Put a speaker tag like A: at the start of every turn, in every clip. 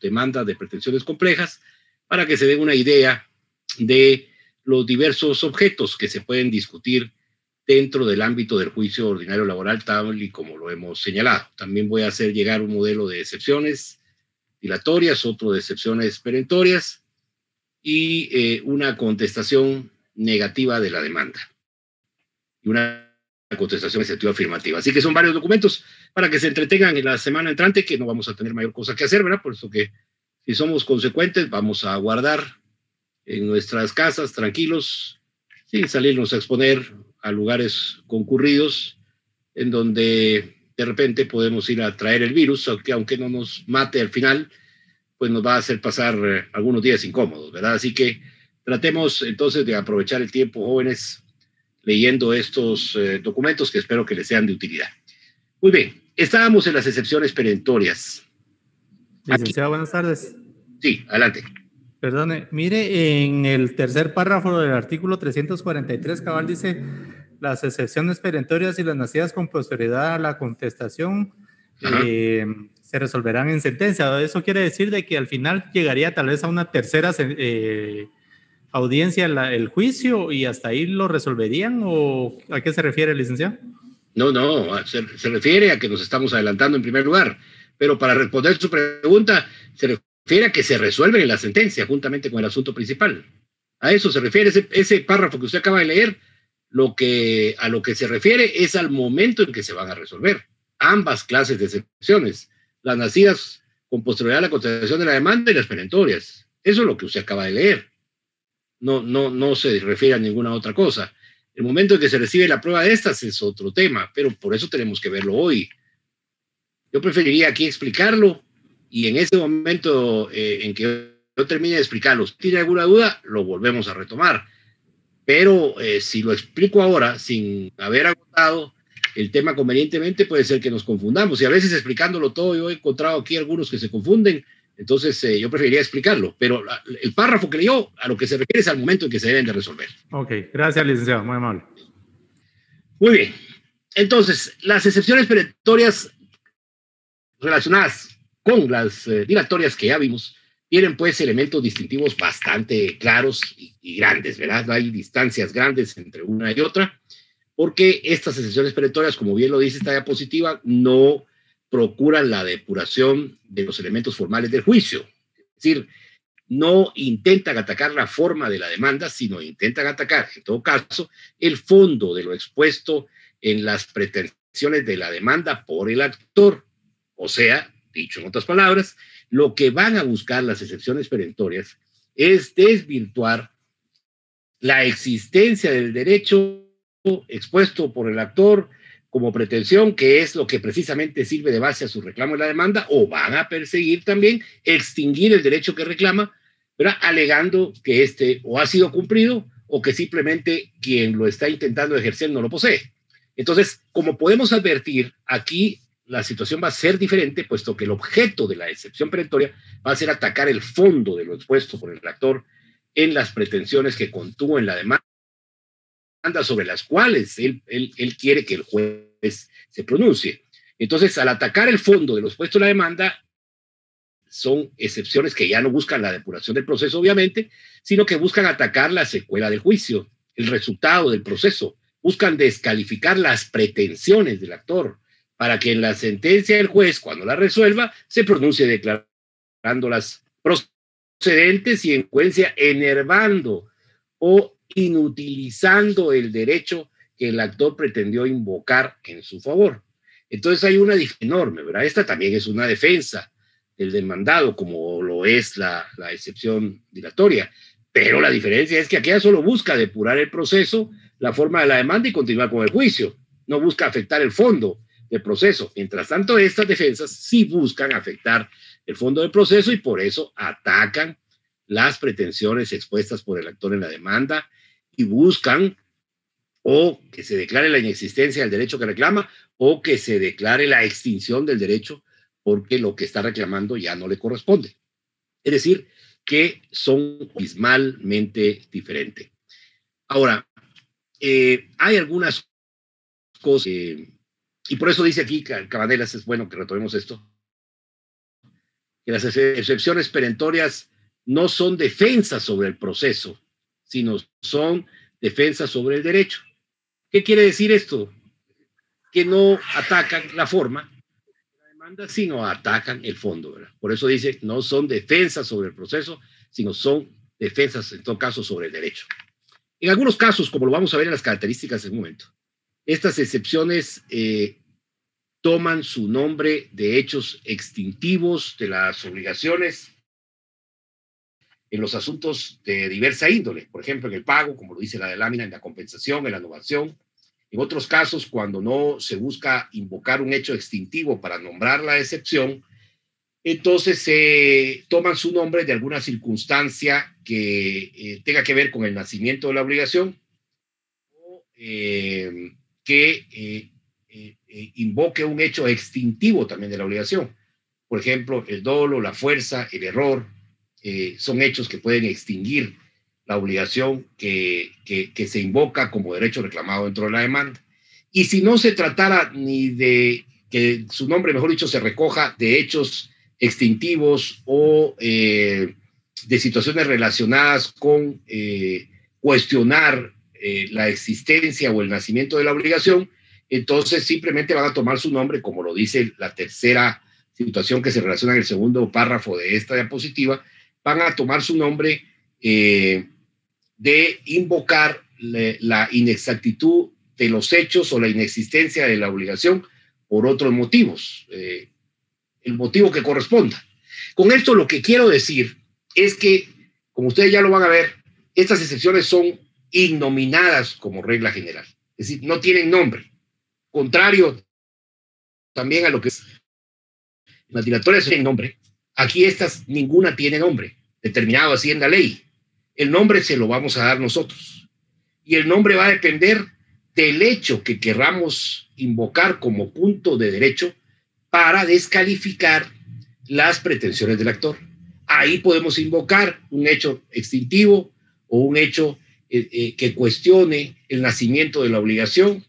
A: demandas de pretensiones complejas para que se den una idea de los diversos objetos que se pueden discutir dentro del ámbito del juicio ordinario laboral, tal y como lo hemos señalado. También voy a hacer llegar un modelo de excepciones dilatorias, otro de excepciones perentorias y una contestación negativa de la demanda y una contestación exceptiva afirmativa. Así que son varios documentos para que se entretengan en la semana entrante, que no vamos a tener mayor cosa que hacer, ¿verdad? Por eso que si somos consecuentes vamos a guardar en nuestras casas tranquilos, sin salirnos a exponer a lugares concurridos en donde de repente podemos ir a traer el virus, aunque no nos mate al final, pues nos va a hacer pasar algunos días incómodos, ¿verdad? Así que tratemos entonces de aprovechar el tiempo, jóvenes, leyendo estos documentos que espero que les sean de utilidad. Muy bien, estábamos en las excepciones perentorias.
B: Licenciado, buenas tardes.
A: Sí, adelante.
B: Perdone, mire, en el tercer párrafo del artículo 343, cabal dice, las excepciones perentorias y las nacidas con posterioridad a la contestación se resolverán en sentencia. Eso quiere decir de que al final llegaría tal vez a una tercera audiencia el juicio y hasta ahí lo resolverían, ¿o a qué se refiere, licenciado?
A: No, se refiere a que nos estamos adelantando en primer lugar, pero para responder su pregunta, se refiere a que se resuelven en la sentencia juntamente con el asunto principal. A eso se refiere ese párrafo que usted acaba de leer. A lo que se refiere es al momento en que se van a resolver ambas clases de excepciones, las nacidas con posterioridad a la contestación de la demanda y las perentorias. Eso es lo que usted acaba de leer. No se refiere a ninguna otra cosa. El momento en que se recibe la prueba de estas es otro tema, pero por eso tenemos que verlo hoy. Yo preferiría aquí explicarlo y en ese momento en que yo termine de explicarlo, si tiene alguna duda, lo volvemos a retomar. Pero si lo explico ahora sin haber agotado el tema convenientemente, puede ser que nos confundamos. Y a veces explicándolo todo, yo he encontrado aquí algunos que se confunden. Entonces yo preferiría explicarlo. Pero el párrafo que leyó a lo que se refiere es al momento en que se deben de resolver.
B: Ok, gracias, licenciado. Muy amable.
A: Muy bien. Entonces, las excepciones perentorias relacionadas con las dilatorias que ya vimos tienen pues elementos distintivos bastante claros y grandes, ¿verdad? No hay distancias grandes entre una y otra, porque estas excepciones perentorias, como bien lo dice esta diapositiva, no procuran la depuración de los elementos formales del juicio. Es decir, no intentan atacar la forma de la demanda, sino intentan atacar, en todo caso, el fondo de lo expuesto en las pretensiones de la demanda por el actor. O sea, dicho en otras palabras, lo que van a buscar las excepciones perentorias es desvirtuar la existencia del derecho expuesto por el actor como pretensión, que es lo que precisamente sirve de base a su reclamo en la demanda, o van a perseguir también extinguir el derecho que reclama, ¿verdad? Alegando que este o ha sido cumplido o que simplemente quien lo está intentando ejercer no lo posee. Entonces, como podemos advertir, aquí la situación va a ser diferente, puesto que el objeto de la excepción perentoria va a ser atacar el fondo de lo expuesto por el actor en las pretensiones que contuvo en la demanda, sobre las cuales él quiere que el juez se pronuncie. Entonces, al atacar el fondo de lo expuesto en la demanda, son excepciones que ya no buscan la depuración del proceso, obviamente, sino que buscan atacar la secuela del juicio, el resultado del proceso. Buscan descalificar las pretensiones del actor para que en la sentencia del juez, cuando la resuelva, se pronuncie declarándolas procedentes y en consecuencia enervando o inutilizando el derecho que el actor pretendió invocar en su favor. Entonces hay una diferencia enorme, ¿verdad? Esta también es una defensa del demandado, como lo es la excepción dilatoria. Pero la diferencia es que aquella solo busca depurar el proceso, la forma de la demanda y continuar con el juicio. No busca afectar el fondo del proceso. Mientras tanto, estas defensas sí buscan afectar el fondo del proceso y por eso atacan las pretensiones expuestas por el actor en la demanda y buscan o que se declare la inexistencia del derecho que reclama o que se declare la extinción del derecho porque lo que está reclamando ya no le corresponde. Es decir, que son abismalmente diferentes. Ahora, hay algunas cosas, y por eso dice aquí Cabanelas, es bueno que retomemos esto, que las excepciones perentorias no son defensas sobre el proceso, sino son defensas sobre el derecho. ¿Qué quiere decir esto? Que no atacan la forma de la demanda, sino atacan el fondo, ¿verdad? Por eso dice, no son defensas sobre el proceso, sino son defensas, en todo caso, sobre el derecho. En algunos casos, como lo vamos a ver en las características en un momento, estas excepciones toman su nombre de hechos extintivos de las obligaciones en los asuntos de diversa índole, por ejemplo, en el pago, como lo dice la de lámina, en la compensación, en la novación. En otros casos, cuando no se busca invocar un hecho extintivo para nombrar la excepción, entonces se toman su nombre de alguna circunstancia que tenga que ver con el nacimiento de la obligación o que invoque un hecho extintivo también de la obligación. Por ejemplo, el dolo, la fuerza, el error, son hechos que pueden extinguir la obligación que se invoca como derecho reclamado dentro de la demanda. Y si no se tratara ni de que su nombre, mejor dicho, se recoja de hechos extintivos o de situaciones relacionadas con cuestionar la existencia o el nacimiento de la obligación, entonces simplemente van a tomar su nombre, como lo dice la tercera situación que se relaciona en el segundo párrafo de esta diapositiva, van a tomar su nombre de invocar la inexactitud de los hechos o la inexistencia de la obligación por otros motivos, el motivo que corresponda. Con esto lo que quiero decir es que, como ustedes ya lo van a ver, estas excepciones son innominadas como regla general, es decir, no tienen nombre, contrario también a lo que es las dilatorias tienen nombre. Aquí estas, ninguna tiene nombre, determinado así en la ley. El nombre se lo vamos a dar nosotros. Y el nombre va a depender del hecho que querramos invocar como punto de derecho para descalificar las pretensiones del actor. Ahí podemos invocar un hecho extintivo o un hecho que cuestione el nacimiento de la obligación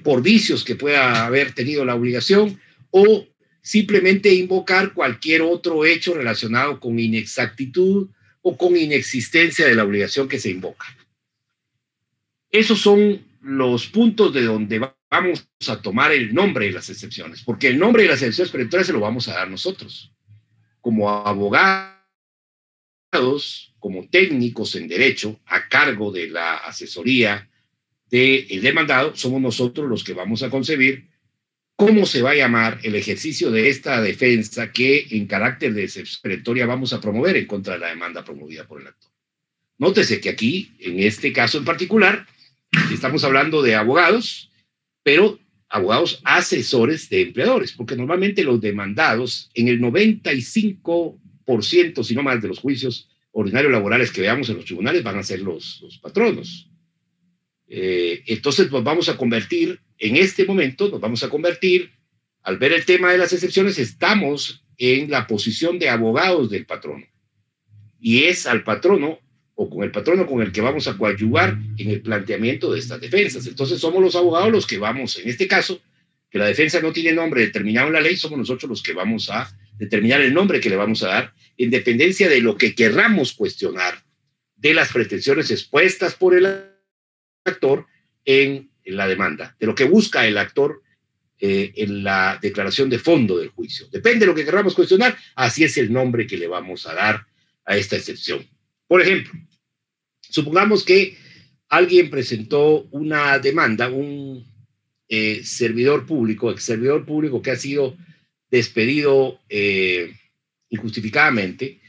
A: por vicios que pueda haber tenido la obligación, o simplemente invocar cualquier otro hecho relacionado con inexactitud o con inexistencia de la obligación que se invoca. Esos son los puntos de donde vamos a tomar el nombre de las excepciones, porque el nombre de las excepciones perentorias se lo vamos a dar nosotros. Como abogados, como técnicos en derecho, a cargo de la asesoría del demandado, somos nosotros los que vamos a concebir cómo se va a llamar el ejercicio de esta defensa que en carácter de excepción perentoria vamos a promover en contra de la demanda promovida por el actor. Nótese que aquí, en este caso en particular, estamos hablando de abogados, pero abogados asesores de empleadores, porque normalmente los demandados, en el 95%, si no más, de los juicios ordinarios laborales que veamos en los tribunales van a ser los patronos. Entonces nos vamos a convertir, en este momento, al ver el tema de las excepciones, estamos en la posición de abogados del patrono. Y es al patrono, o con el patrono con el que vamos a coadyuvar en el planteamiento de estas defensas. Entonces somos los abogados los que vamos, en este caso, que la defensa no tiene nombre determinado en la ley, somos nosotros los que vamos a determinar el nombre que le vamos a dar, en dependencia de lo que querramos cuestionar, de las pretensiones expuestas por el actor en la demanda, de lo que busca el actor en la declaración de fondo del juicio. Depende de lo que queramos cuestionar, así es el nombre que le vamos a dar a esta excepción. Por ejemplo, supongamos que alguien presentó una demanda, un servidor público, ex servidor público que ha sido despedido injustificadamente,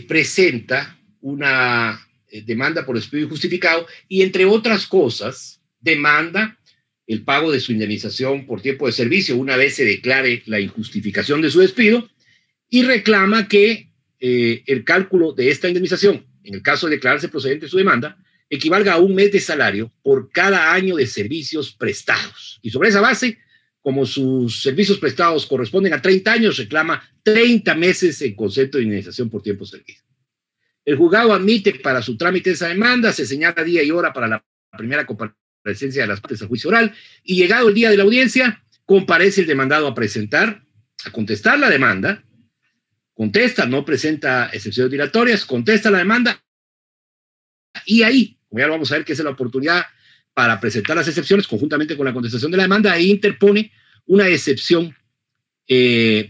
A: presenta una demanda por despido injustificado y, entre otras cosas, demanda el pago de su indemnización por tiempo de servicio una vez se declare la injustificación de su despido, y reclama que el cálculo de esta indemnización, en el caso de declararse procedente su demanda, equivalga a un mes de salario por cada año de servicios prestados. Y sobre esa base, como sus servicios prestados corresponden a 30 años, reclama 30 meses en concepto de indemnización por tiempo servido. El juzgado admite para su trámite esa demanda, se señala día y hora para la primera comparecencia de las partes al juicio oral, y llegado el día de la audiencia, comparece el demandado a contestar la demanda, contesta, no presenta excepciones dilatorias, contesta la demanda, y ahí, como ya lo vamos a ver, que es la oportunidad para presentar las excepciones conjuntamente con la contestación de la demanda, ahí interpone una excepción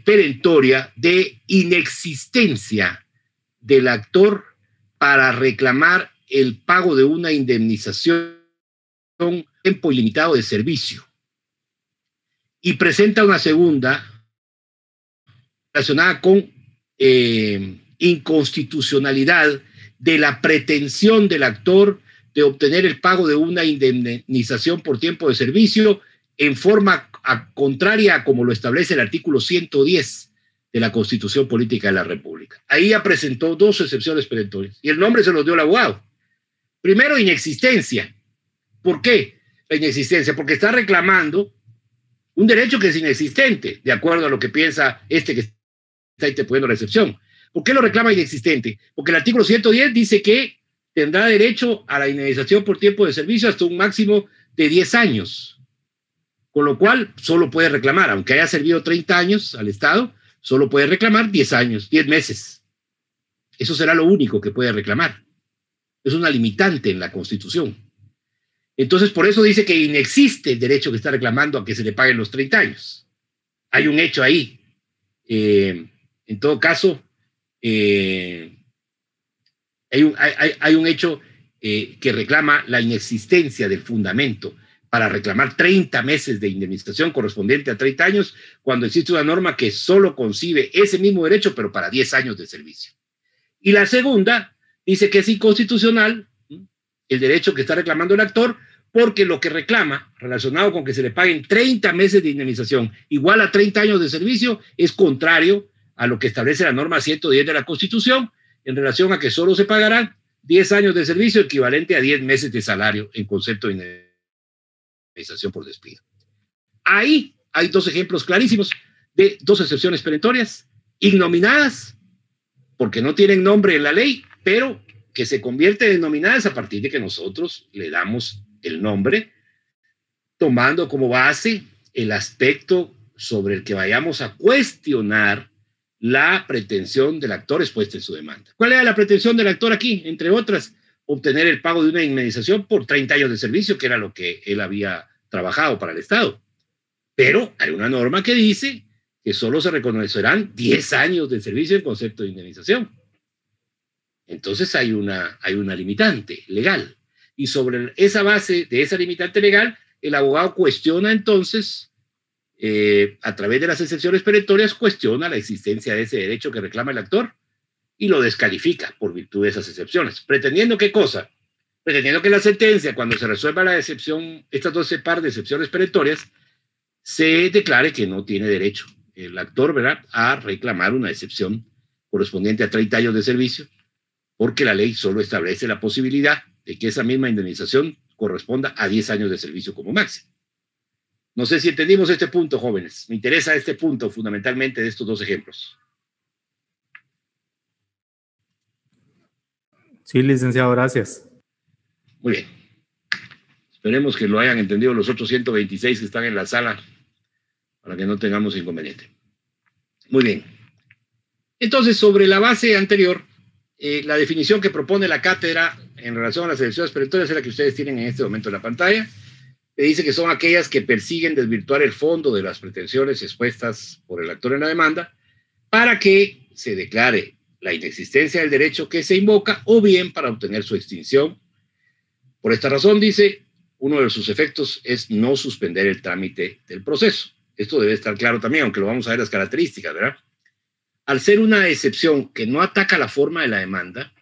A: perentoria de inexistencia del actor para reclamar el pago de una indemnización tiempo ilimitado de servicio. Y presenta una segunda relacionada con inconstitucionalidad de la pretensión del actor de obtener el pago de una indemnización por tiempo de servicio en forma contraria a como lo establece el artículo 110 de la Constitución Política de la República. Ahí ya presentó dos excepciones perentorias y el nombre se los dio el abogado. Primero, inexistencia. ¿Por qué la inexistencia? Porque está reclamando un derecho que es inexistente, de acuerdo a lo que piensa este que está interponiendo la excepción. ¿Por qué lo reclama inexistente? Porque el artículo 110 dice que tendrá derecho a la indemnización por tiempo de servicio hasta un máximo de 10 años. Con lo cual, solo puede reclamar, aunque haya servido 30 años al Estado, solo puede reclamar 10 años, 10 meses. Eso será lo único que puede reclamar. Es una limitante en la Constitución. Entonces, por eso dice que inexiste el derecho que está reclamando a que se le paguen los 30 años. Hay un hecho ahí. En todo caso, hay un hecho que reclama la inexistencia del fundamento para reclamar 30 meses de indemnización correspondiente a 30 años, cuando existe una norma que solo concibe ese mismo derecho, pero para 10 años de servicio. Y la segunda dice que es inconstitucional el derecho que está reclamando el actor, porque lo que reclama, relacionado con que se le paguen 30 meses de indemnización igual a 30 años de servicio, es contrario a lo que establece la norma 110 de la Constitución, en relación a que solo se pagarán 10 años de servicio equivalente a 10 meses de salario en concepto de indemnización por despido. Ahí hay dos ejemplos clarísimos de dos excepciones perentorias, ignominadas, porque no tienen nombre en la ley, pero que se convierten en nominadas a partir de que nosotros le damos el nombre, tomando como base el aspecto sobre el que vayamos a cuestionar la pretensión del actor expuesta en su demanda. ¿Cuál era la pretensión del actor aquí? Entre otras, obtener el pago de una indemnización por 30 años de servicio, que era lo que él había trabajado para el Estado. Pero hay una norma que dice que solo se reconocerán 10 años de servicio en concepto de indemnización. Entonces hay una limitante legal. Y sobre esa base de esa limitante legal, el abogado cuestiona entonces, a través de las excepciones perentorias, cuestiona la existencia de ese derecho que reclama el actor y lo descalifica por virtud de esas excepciones. ¿Pretendiendo qué cosa? Pretendiendo que la sentencia, cuando se resuelva la excepción, estas dos par de excepciones perentorias, se declare que no tiene derecho el actor, ¿verdad?, a reclamar una excepción correspondiente a 30 años de servicio, porque la ley solo establece la posibilidad de que esa misma indemnización corresponda a 10 años de servicio como máximo. No sé si entendimos este punto, jóvenes. Me interesa este punto fundamentalmente de estos dos ejemplos.
B: Sí, licenciado, gracias.
A: Muy bien. Esperemos que lo hayan entendido los otros 126 que están en la sala para que no tengamos inconveniente. Muy bien. Entonces, sobre la base anterior, la definición que propone la cátedra en relación a las excepciones perentorias es la que ustedes tienen en este momento en la pantalla. Le dice que son aquellas que persiguen desvirtuar el fondo de las pretensiones expuestas por el actor en la demanda para que se declare la inexistencia del derecho que se invoca o bien para obtener su extinción. Por esta razón, dice, uno de sus efectos es no suspender el trámite del proceso. Esto debe estar claro también, aunque lo vamos a ver las características, ¿verdad? Al ser una excepción que no ataca la forma de la demanda,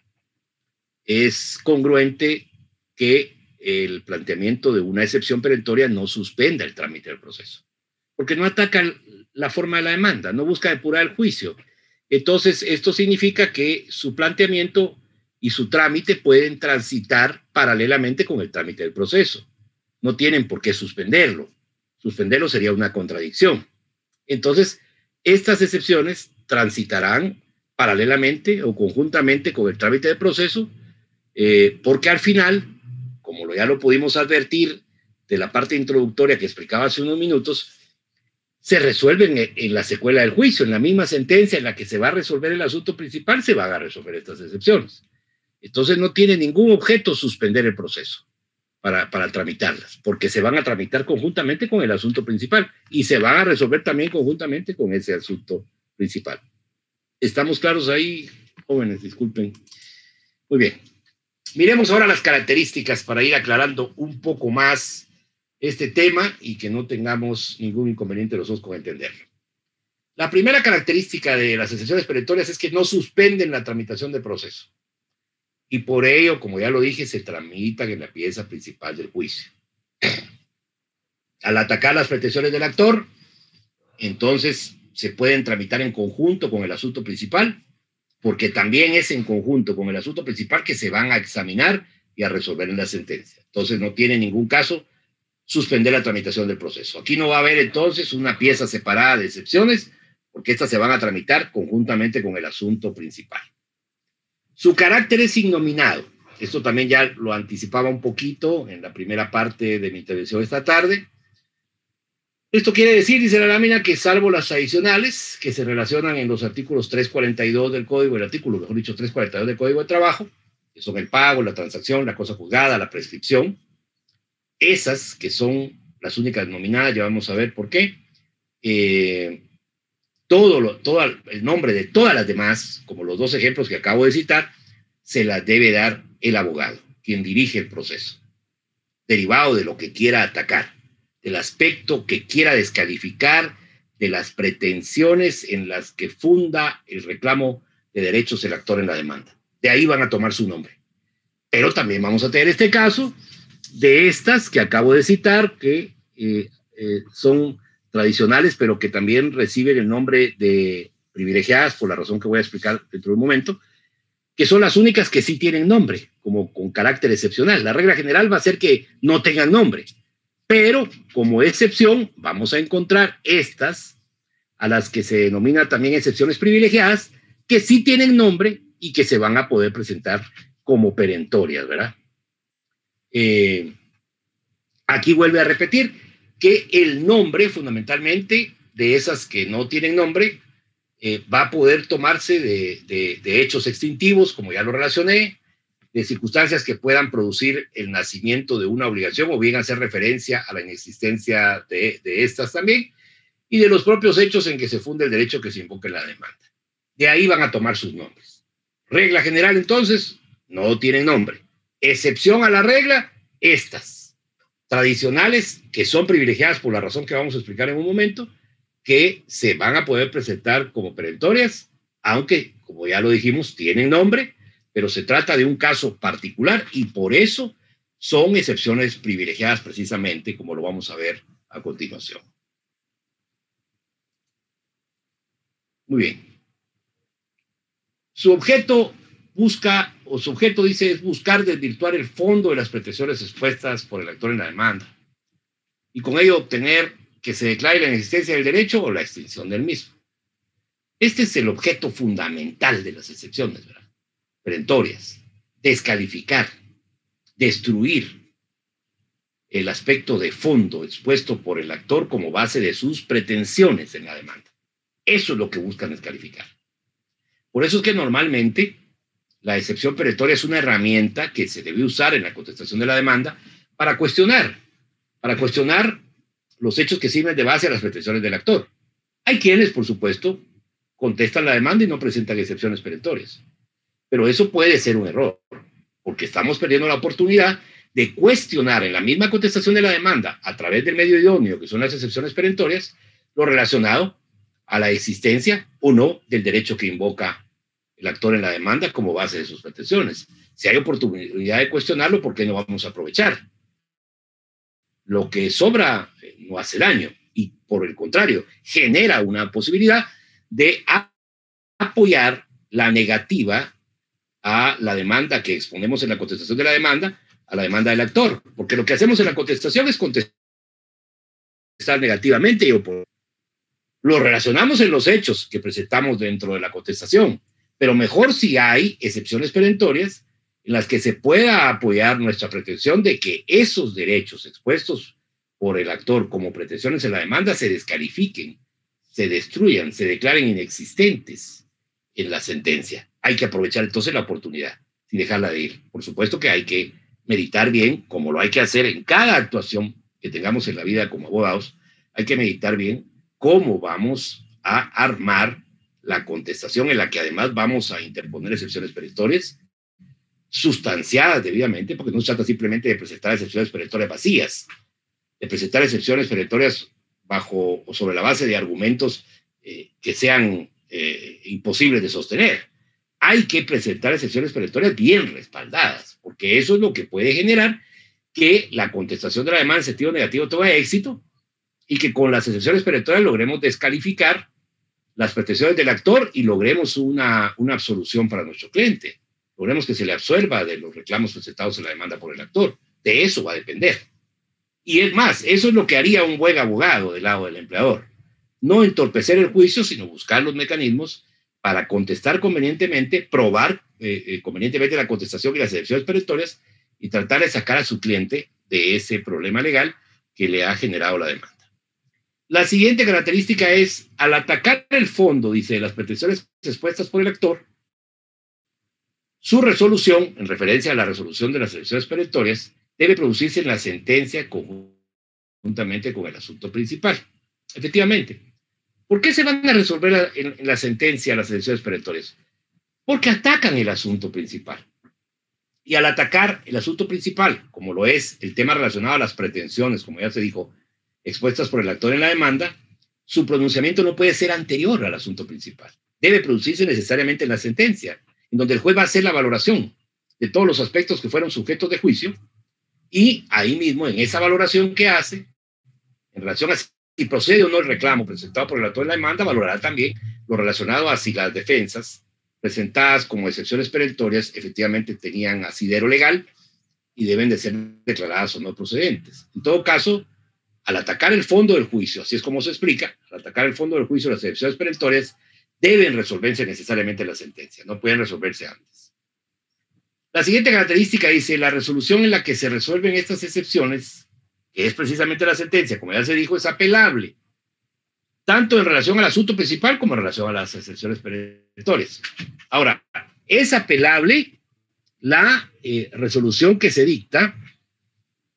A: es congruente que el planteamiento de una excepción perentoria no suspenda el trámite del proceso, porque no ataca la forma de la demanda, no busca depurar el juicio. Entonces, esto significa que su planteamiento y su trámite pueden transitar paralelamente con el trámite del proceso. No tienen por qué suspenderlo. Suspenderlo sería una contradicción. Entonces, estas excepciones transitarán paralelamente o conjuntamente con el trámite del proceso, porque al final, como ya lo pudimos advertir de la parte introductoria que explicaba hace unos minutos, se resuelven en la secuela del juicio, en la misma sentencia en la que se va a resolver el asunto principal, se van a resolver estas excepciones. Entonces no tiene ningún objeto suspender el proceso para tramitarlas, porque se van a tramitar conjuntamente con el asunto principal y se van a resolver también conjuntamente con ese asunto principal. ¿Estamos claros ahí, jóvenes? Disculpen. Muy bien. Miremos ahora las características para ir aclarando un poco más este tema y que no tengamos ningún inconveniente los dos con entenderlo. La primera característica de las excepciones perentorias es que no suspenden la tramitación del proceso. Y por ello, como ya lo dije, se tramitan en la pieza principal del juicio. Al atacar las pretensiones del actor, entonces se pueden tramitar en conjunto con el asunto principal, porque también es en conjunto con el asunto principal que se van a examinar y a resolver en la sentencia. Entonces no tiene ningún caso suspender la tramitación del proceso. Aquí no va a haber entonces una pieza separada de excepciones, porque estas se van a tramitar conjuntamente con el asunto principal. Su carácter es innominado. Esto también ya lo anticipaba un poquito en la primera parte de mi intervención esta tarde. Esto quiere decir, dice la lámina, que salvo las adicionales que se relacionan en los artículos 342 del Código, el artículo, mejor dicho, 342 del Código de Trabajo, que son el pago, la transacción, la cosa juzgada, la prescripción, esas que son las únicas nominadas, ya vamos a ver por qué, todo el nombre de todas las demás, como los dos ejemplos que acabo de citar, se las debe dar el abogado, quien dirige el proceso, derivado de lo que quiera atacar, del aspecto que quiera descalificar, de las pretensiones en las que funda el reclamo de derechos del actor en la demanda. De ahí van a tomar su nombre. Pero también vamos a tener este caso de estas que acabo de citar, que son tradicionales, pero que también reciben el nombre de privilegiadas, por la razón que voy a explicar dentro de un momento, que son las únicas que sí tienen nombre, como con carácter excepcional. La regla general va a ser que no tengan nombre, pero como excepción vamos a encontrar estas, a las que se denomina también excepciones privilegiadas, que sí tienen nombre y que se van a poder presentar como perentorias, ¿verdad? Aquí vuelve a repetir que el nombre, fundamentalmente, de esas que no tienen nombre, va a poder tomarse de hechos extintivos, como ya lo relacioné, de circunstancias que puedan producir el nacimiento de una obligación o bien hacer referencia a la inexistencia de estas también, y de los propios hechos en que se funde el derecho que se invoca en la demanda. De ahí van a tomar sus nombres. Regla general, entonces, no tienen nombre. Excepción a la regla, estas. Tradicionales, que son privilegiadas por la razón que vamos a explicar en un momento, que se van a poder presentar como perentorias, aunque, como ya lo dijimos, tienen nombre, pero se trata de un caso particular y por eso son excepciones privilegiadas precisamente, como lo vamos a ver a continuación. Muy bien. Su objeto dice es buscar desvirtuar el fondo de las pretensiones expuestas por el actor en la demanda y con ello obtener que se declare la inexistencia del derecho o la extinción del mismo. Este es el objeto fundamental de las excepciones, ¿verdad? Perentorias. Descalificar, destruir el aspecto de fondo expuesto por el actor como base de sus pretensiones en la demanda. Eso es lo que buscan descalificar. Por eso es que normalmente la excepción perentoria es una herramienta que se debe usar en la contestación de la demanda para cuestionar los hechos que sirven de base a las pretensiones del actor. Hay quienes, por supuesto, contestan la demanda y no presentan excepciones perentorias. Pero eso puede ser un error, porque estamos perdiendo la oportunidad de cuestionar en la misma contestación de la demanda, a través del medio idóneo, que son las excepciones perentorias, lo relacionado a la existencia o no del derecho que invoca el actor en la demanda como base de sus pretensiones. Si hay oportunidad de cuestionarlo, ¿por qué no vamos a aprovechar? Lo que sobra no hace daño y, por el contrario, genera una posibilidad de apoyar la negativa a la demanda que exponemos en la contestación de la demanda, a la demanda del actor, porque lo que hacemos en la contestación es contestar negativamente y oponer. Lo relacionamos en los hechos que presentamos dentro de la contestación, pero mejor si hay excepciones perentorias en las que se pueda apoyar nuestra pretensión de que esos derechos expuestos por el actor como pretensiones en la demanda se descalifiquen, se destruyan, se declaren inexistentes en la sentencia. Hay que aprovechar entonces la oportunidad sin dejarla de ir. Por supuesto que hay que meditar bien, como lo hay que hacer en cada actuación que tengamos en la vida como abogados, hay que meditar bien cómo vamos a armar la contestación en la que además vamos a interponer excepciones perentorias sustanciadas debidamente, porque no se trata simplemente de presentar excepciones perentorias vacías, de presentar excepciones perentorias bajo o sobre la base de argumentos que sean imposibles de sostener. Hay que presentar excepciones perentorias bien respaldadas, porque eso es lo que puede generar que la contestación de la demanda en sentido negativo tenga éxito y que con las excepciones perentorias logremos descalificar las pretensiones del actor y logremos una absolución para nuestro cliente. Logremos que se le absuelva de los reclamos presentados en la demanda por el actor. De eso va a depender. Y es más, eso es lo que haría un buen abogado del lado del empleador. No entorpecer el juicio, sino buscar los mecanismos para contestar convenientemente, probar convenientemente la contestación y las excepciones perentorias y tratar de sacar a su cliente de ese problema legal que le ha generado la demanda. La siguiente característica es, al atacar el fondo, dice, de las pretensiones expuestas por el actor, su resolución, en referencia a la resolución de las excepciones perentorias, debe producirse en la sentencia conjuntamente con el asunto principal. Efectivamente. ¿Por qué se van a resolver en la sentencia las excepciones perentorias? Porque atacan el asunto principal. Y al atacar el asunto principal, como lo es el tema relacionado a las pretensiones, como ya se dijo, expuestas por el actor en la demanda, su pronunciamiento no puede ser anterior al asunto principal. Debe producirse necesariamente en la sentencia, en donde el juez va a hacer la valoración de todos los aspectos que fueron sujetos de juicio, y ahí mismo, en esa valoración que hace, en relación a si procede o no el reclamo presentado por el autor de la demanda, valorará también lo relacionado a si las defensas presentadas como excepciones perentorias efectivamente tenían asidero legal y deben de ser declaradas o no procedentes. En todo caso, al atacar el fondo del juicio, así es como se explica, al atacar el fondo del juicio, las excepciones perentorias deben resolverse necesariamente en la sentencia, no pueden resolverse antes. La siguiente característica dice, la resolución en la que se resuelven estas excepciones, que es precisamente la sentencia, como ya se dijo, es apelable, tanto en relación al asunto principal como en relación a las excepciones perentorias. Ahora, es apelable la resolución que se dicta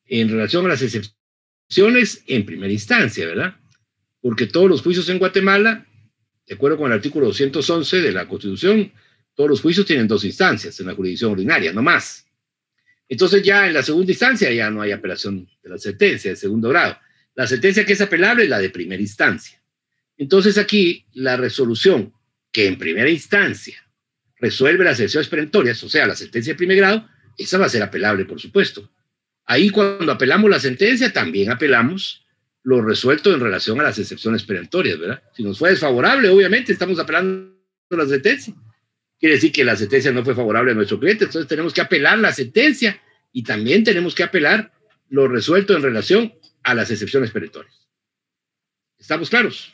A: en relación a las excepciones en primera instancia, ¿verdad? Porque todos los juicios en Guatemala, de acuerdo con el artículo 211 de la Constitución, todos los juicios tienen dos instancias en la jurisdicción ordinaria, no más. Entonces ya en la segunda instancia ya no hay apelación de la sentencia de segundo grado. La sentencia que es apelable es la de primera instancia. Entonces aquí la resolución que en primera instancia resuelve las excepciones perentorias, o sea, la sentencia de primer grado, esa va a ser apelable, por supuesto. Ahí cuando apelamos la sentencia también apelamos lo resuelto en relación a las excepciones perentorias, ¿verdad? Si nos fue desfavorable, obviamente estamos apelando la sentencia. Quiere decir que la sentencia no fue favorable a nuestro cliente, entonces tenemos que apelar la sentencia y también tenemos que apelar lo resuelto en relación a las excepciones perentorias. ¿Estamos claros?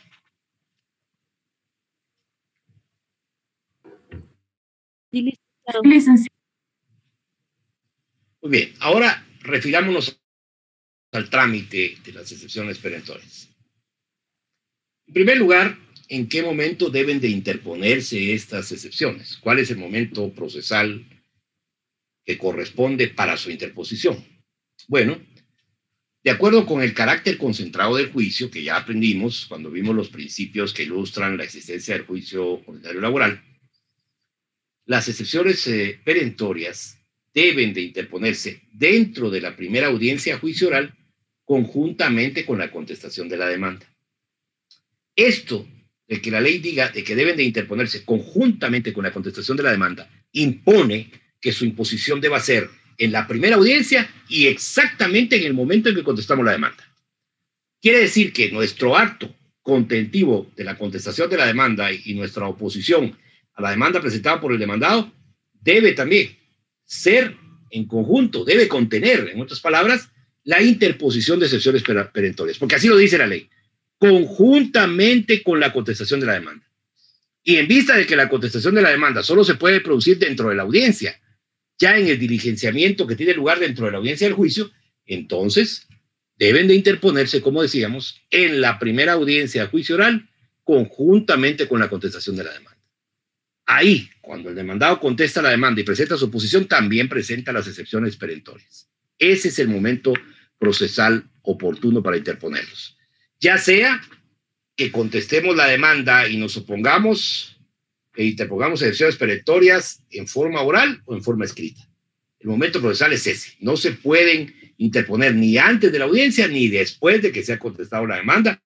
C: Sí, licenciado.
A: Muy bien, ahora refirámonos al trámite de las excepciones perentorias. En primer lugar, ¿en qué momento deben de interponerse estas excepciones? ¿Cuál es el momento procesal que corresponde para su interposición? Bueno, de acuerdo con el carácter concentrado del juicio, que ya aprendimos cuando vimos los principios que ilustran la existencia del juicio ordinario laboral, las excepciones perentorias deben de interponerse dentro de la primera audiencia a juicio oral conjuntamente con la contestación de la demanda. Esto de que la ley diga de que deben de interponerse conjuntamente con la contestación de la demanda impone que su imposición deba ser en la primera audiencia y exactamente en el momento en que contestamos la demanda. Quiere decir que nuestro acto contentivo de la contestación de la demanda y nuestra oposición a la demanda presentada por el demandado debe también ser en conjunto, debe contener, en otras palabras, la interposición de excepciones perentorias, porque así lo dice la ley, conjuntamente con la contestación de la demanda. Y en vista de que la contestación de la demanda solo se puede producir dentro de la audiencia, ya en el diligenciamiento que tiene lugar dentro de la audiencia del juicio, entonces deben de interponerse, como decíamos, en la primera audiencia de juicio oral, conjuntamente con la contestación de la demanda. Ahí, cuando el demandado contesta la demanda y presenta su oposición, también presenta las excepciones perentorias. Ese es el momento procesal oportuno para interponerlos. Ya sea que contestemos la demanda y nos opongamos e interpongamos excepciones perentorias en forma oral o en forma escrita. El momento procesal es ese. No se pueden interponer ni antes de la audiencia ni después de que se ha contestado la demanda,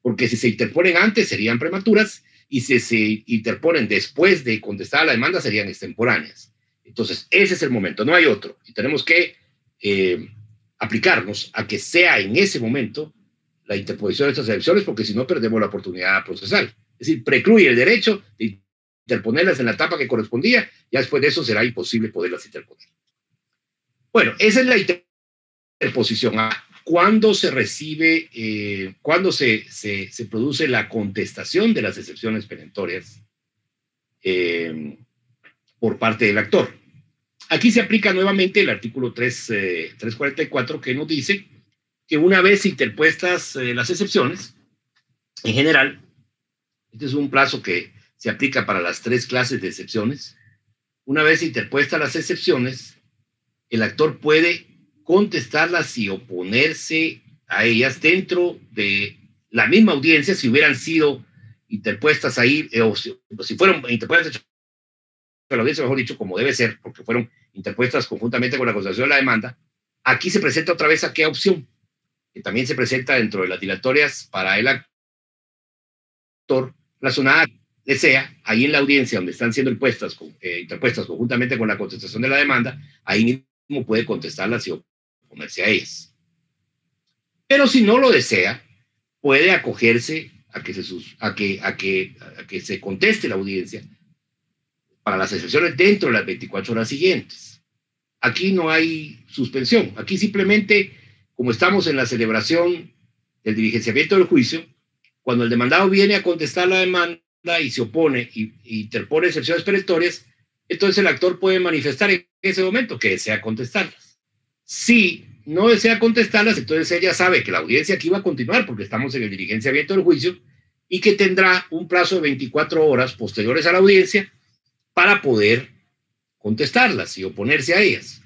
A: porque si se interponen antes serían prematuras y si se interponen después de contestar la demanda serían extemporáneas. Entonces, ese es el momento, no hay otro. Y tenemos que aplicarnos a que sea en ese momento la interposición de estas excepciones, porque si no perdemos la oportunidad procesal. Es decir, precluye el derecho de interponerlas en la etapa que correspondía, ya después de eso será imposible poderlas interponer. Bueno, esa es la interposición. ¿Cuándo se recibe, cuándo se produce la contestación de las excepciones perentorias por parte del actor? Aquí se aplica nuevamente el artículo 344, que nos dice que una vez interpuestas las excepciones, en general, este es un plazo que se aplica para las 3 clases de excepciones, una vez interpuestas las excepciones, el actor puede contestarlas y oponerse a ellas dentro de la misma audiencia si hubieran sido interpuestas ahí, o si fueron interpuestas en la audiencia, mejor dicho, como debe ser, porque fueron interpuestas conjuntamente con la contestación de la demanda. Aquí se presenta otra vez aquella opción, que también se presenta dentro de las dilatorias para el actor, relacionada sea ahí en la audiencia donde están siendo interpuestas conjuntamente con la contestación de la demanda, ahí mismo puede contestarlas y oponerse a ellas. Pero si no lo desea, puede acogerse a que se conteste la audiencia para las excepciones dentro de las 24 horas siguientes. Aquí no hay suspensión. Aquí simplemente, como estamos en la celebración del diligenciamiento del juicio, cuando el demandado viene a contestar la demanda y se opone y interpone excepciones perentorias, entonces el actor puede manifestar en ese momento que desea contestarlas. Si no desea contestarlas, entonces ella sabe que la audiencia aquí va a continuar porque estamos en el diligenciamiento del juicio y que tendrá un plazo de 24 horas posteriores a la audiencia para poder contestarlas y oponerse a ellas.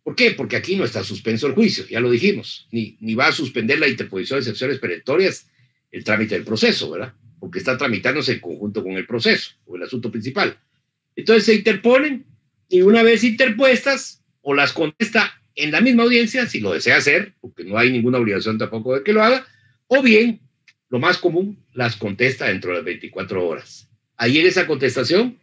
A: ¿Por qué? Porque aquí no está suspenso el juicio, ya lo dijimos, ni va a suspender la interposición de excepciones perentorias el trámite del proceso, ¿verdad? Porque está tramitándose en conjunto con el proceso, o el asunto principal. Entonces se interponen y una vez interpuestas, o las contesta en la misma audiencia, si lo desea hacer, porque no hay ninguna obligación tampoco de que lo haga, o bien, lo más común, las contesta dentro de las 24 horas. Ahí en esa contestación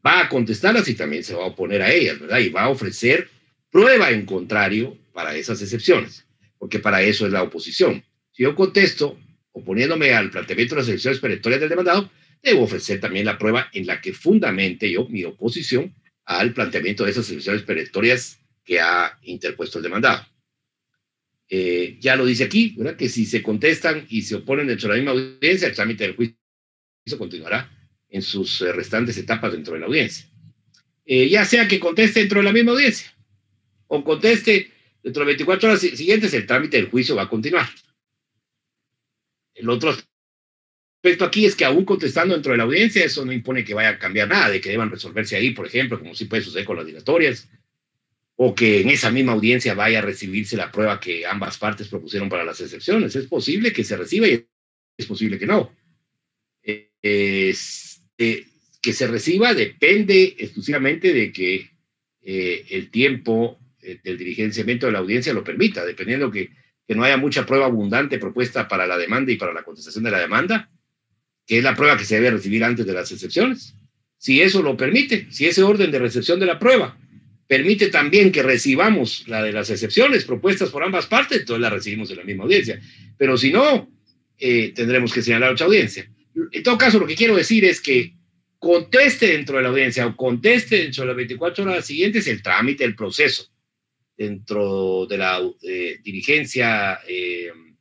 A: va a contestarlas y también se va a oponer a ellas, ¿verdad? Y va a ofrecer prueba en contrario para esas excepciones, porque para eso es la oposición. Si yo contesto oponiéndome al planteamiento de las excepciones perentorias del demandado, debo ofrecer también la prueba en la que fundamente yo mi oposición al planteamiento de esas excepciones perentorias que ha interpuesto el demandado. Ya lo dice aquí, ¿verdad? Que si se contestan y se oponen dentro de la misma audiencia, el trámite del juicio continuará en sus restantes etapas dentro de la audiencia. Ya sea que conteste dentro de la misma audiencia o conteste dentro de 24 horas siguientes, el trámite del juicio va a continuar. El otro aspecto aquí es que aún contestando dentro de la audiencia, eso no impone que vaya a cambiar nada, de que deban resolverse ahí, por ejemplo, como sí puede suceder con las dilatorias, o que en esa misma audiencia vaya a recibirse la prueba que ambas partes propusieron para las excepciones. Es posible que se reciba y es posible que no. Que se reciba depende exclusivamente de que el tiempo del diligenciamiento de la audiencia lo permita, dependiendo que no haya mucha prueba abundante propuesta para la demanda y para la contestación de la demanda, que es la prueba que se debe recibir antes de las excepciones. Si eso lo permite, si ese orden de recepción de la prueba permite también que recibamos la de las excepciones propuestas por ambas partes, entonces la recibimos en la misma audiencia. Pero si no, tendremos que señalar otra audiencia. En todo caso, lo que quiero decir es que conteste dentro de la audiencia o conteste dentro de las 24 horas siguientes el trámite, el proceso, dentro de la diligencia,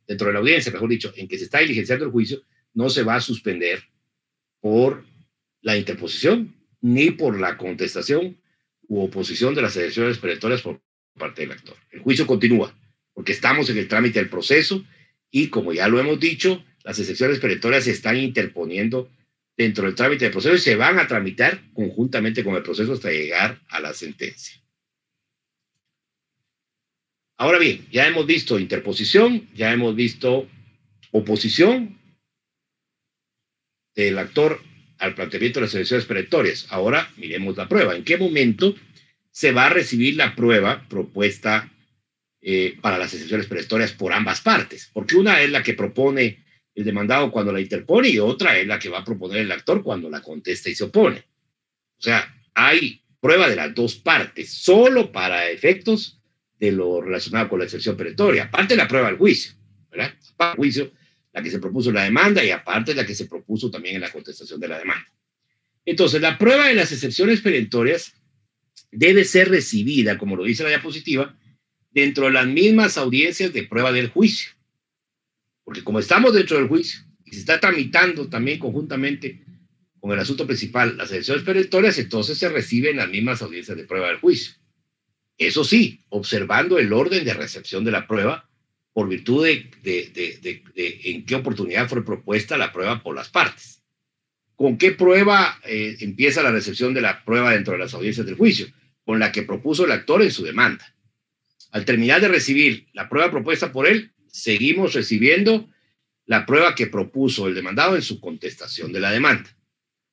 A: dentro de la audiencia, mejor dicho, en que se está diligenciando el juicio, no se va a suspender por la interposición ni por la contestación u oposición de las excepciones perentorias por parte del actor. El juicio continúa. porque estamos en el trámite del proceso y, como ya lo hemos dicho, las excepciones perentorias se están interponiendo dentro del trámite del proceso y se van a tramitar conjuntamente con el proceso hasta llegar a la sentencia. Ahora bien, ya hemos visto interposición, ya hemos visto oposición del actor al planteamiento de las excepciones perentorias. Ahora miremos la prueba. ¿En qué momento se va a recibir la prueba propuesta para las excepciones perentorias por ambas partes? Porque una es la que propone el demandado cuando la interpone y otra es la que va a proponer el actor cuando la contesta y se opone. O sea, hay prueba de las dos partes, solo para efectos de lo relacionado con la excepción perentoria, aparte de la prueba del juicio, ¿verdad? Para el juicio, la que se propuso en la demanda y aparte la que se propuso también en la contestación de la demanda. Entonces, la prueba de las excepciones perentorias debe ser recibida, como lo dice la diapositiva, dentro de las mismas audiencias de prueba del juicio. Porque como estamos dentro del juicio y se está tramitando también conjuntamente con el asunto principal las excepciones perentorias, entonces se reciben las mismas audiencias de prueba del juicio. Eso sí, observando el orden de recepción de la prueba, por virtud de en qué oportunidad fue propuesta la prueba por las partes. ¿Con qué prueba empieza la recepción de la prueba dentro de las audiencias del juicio? Con la que propuso el actor en su demanda. Al terminar de recibir la prueba propuesta por él, seguimos recibiendo la prueba que propuso el demandado en su contestación de la demanda.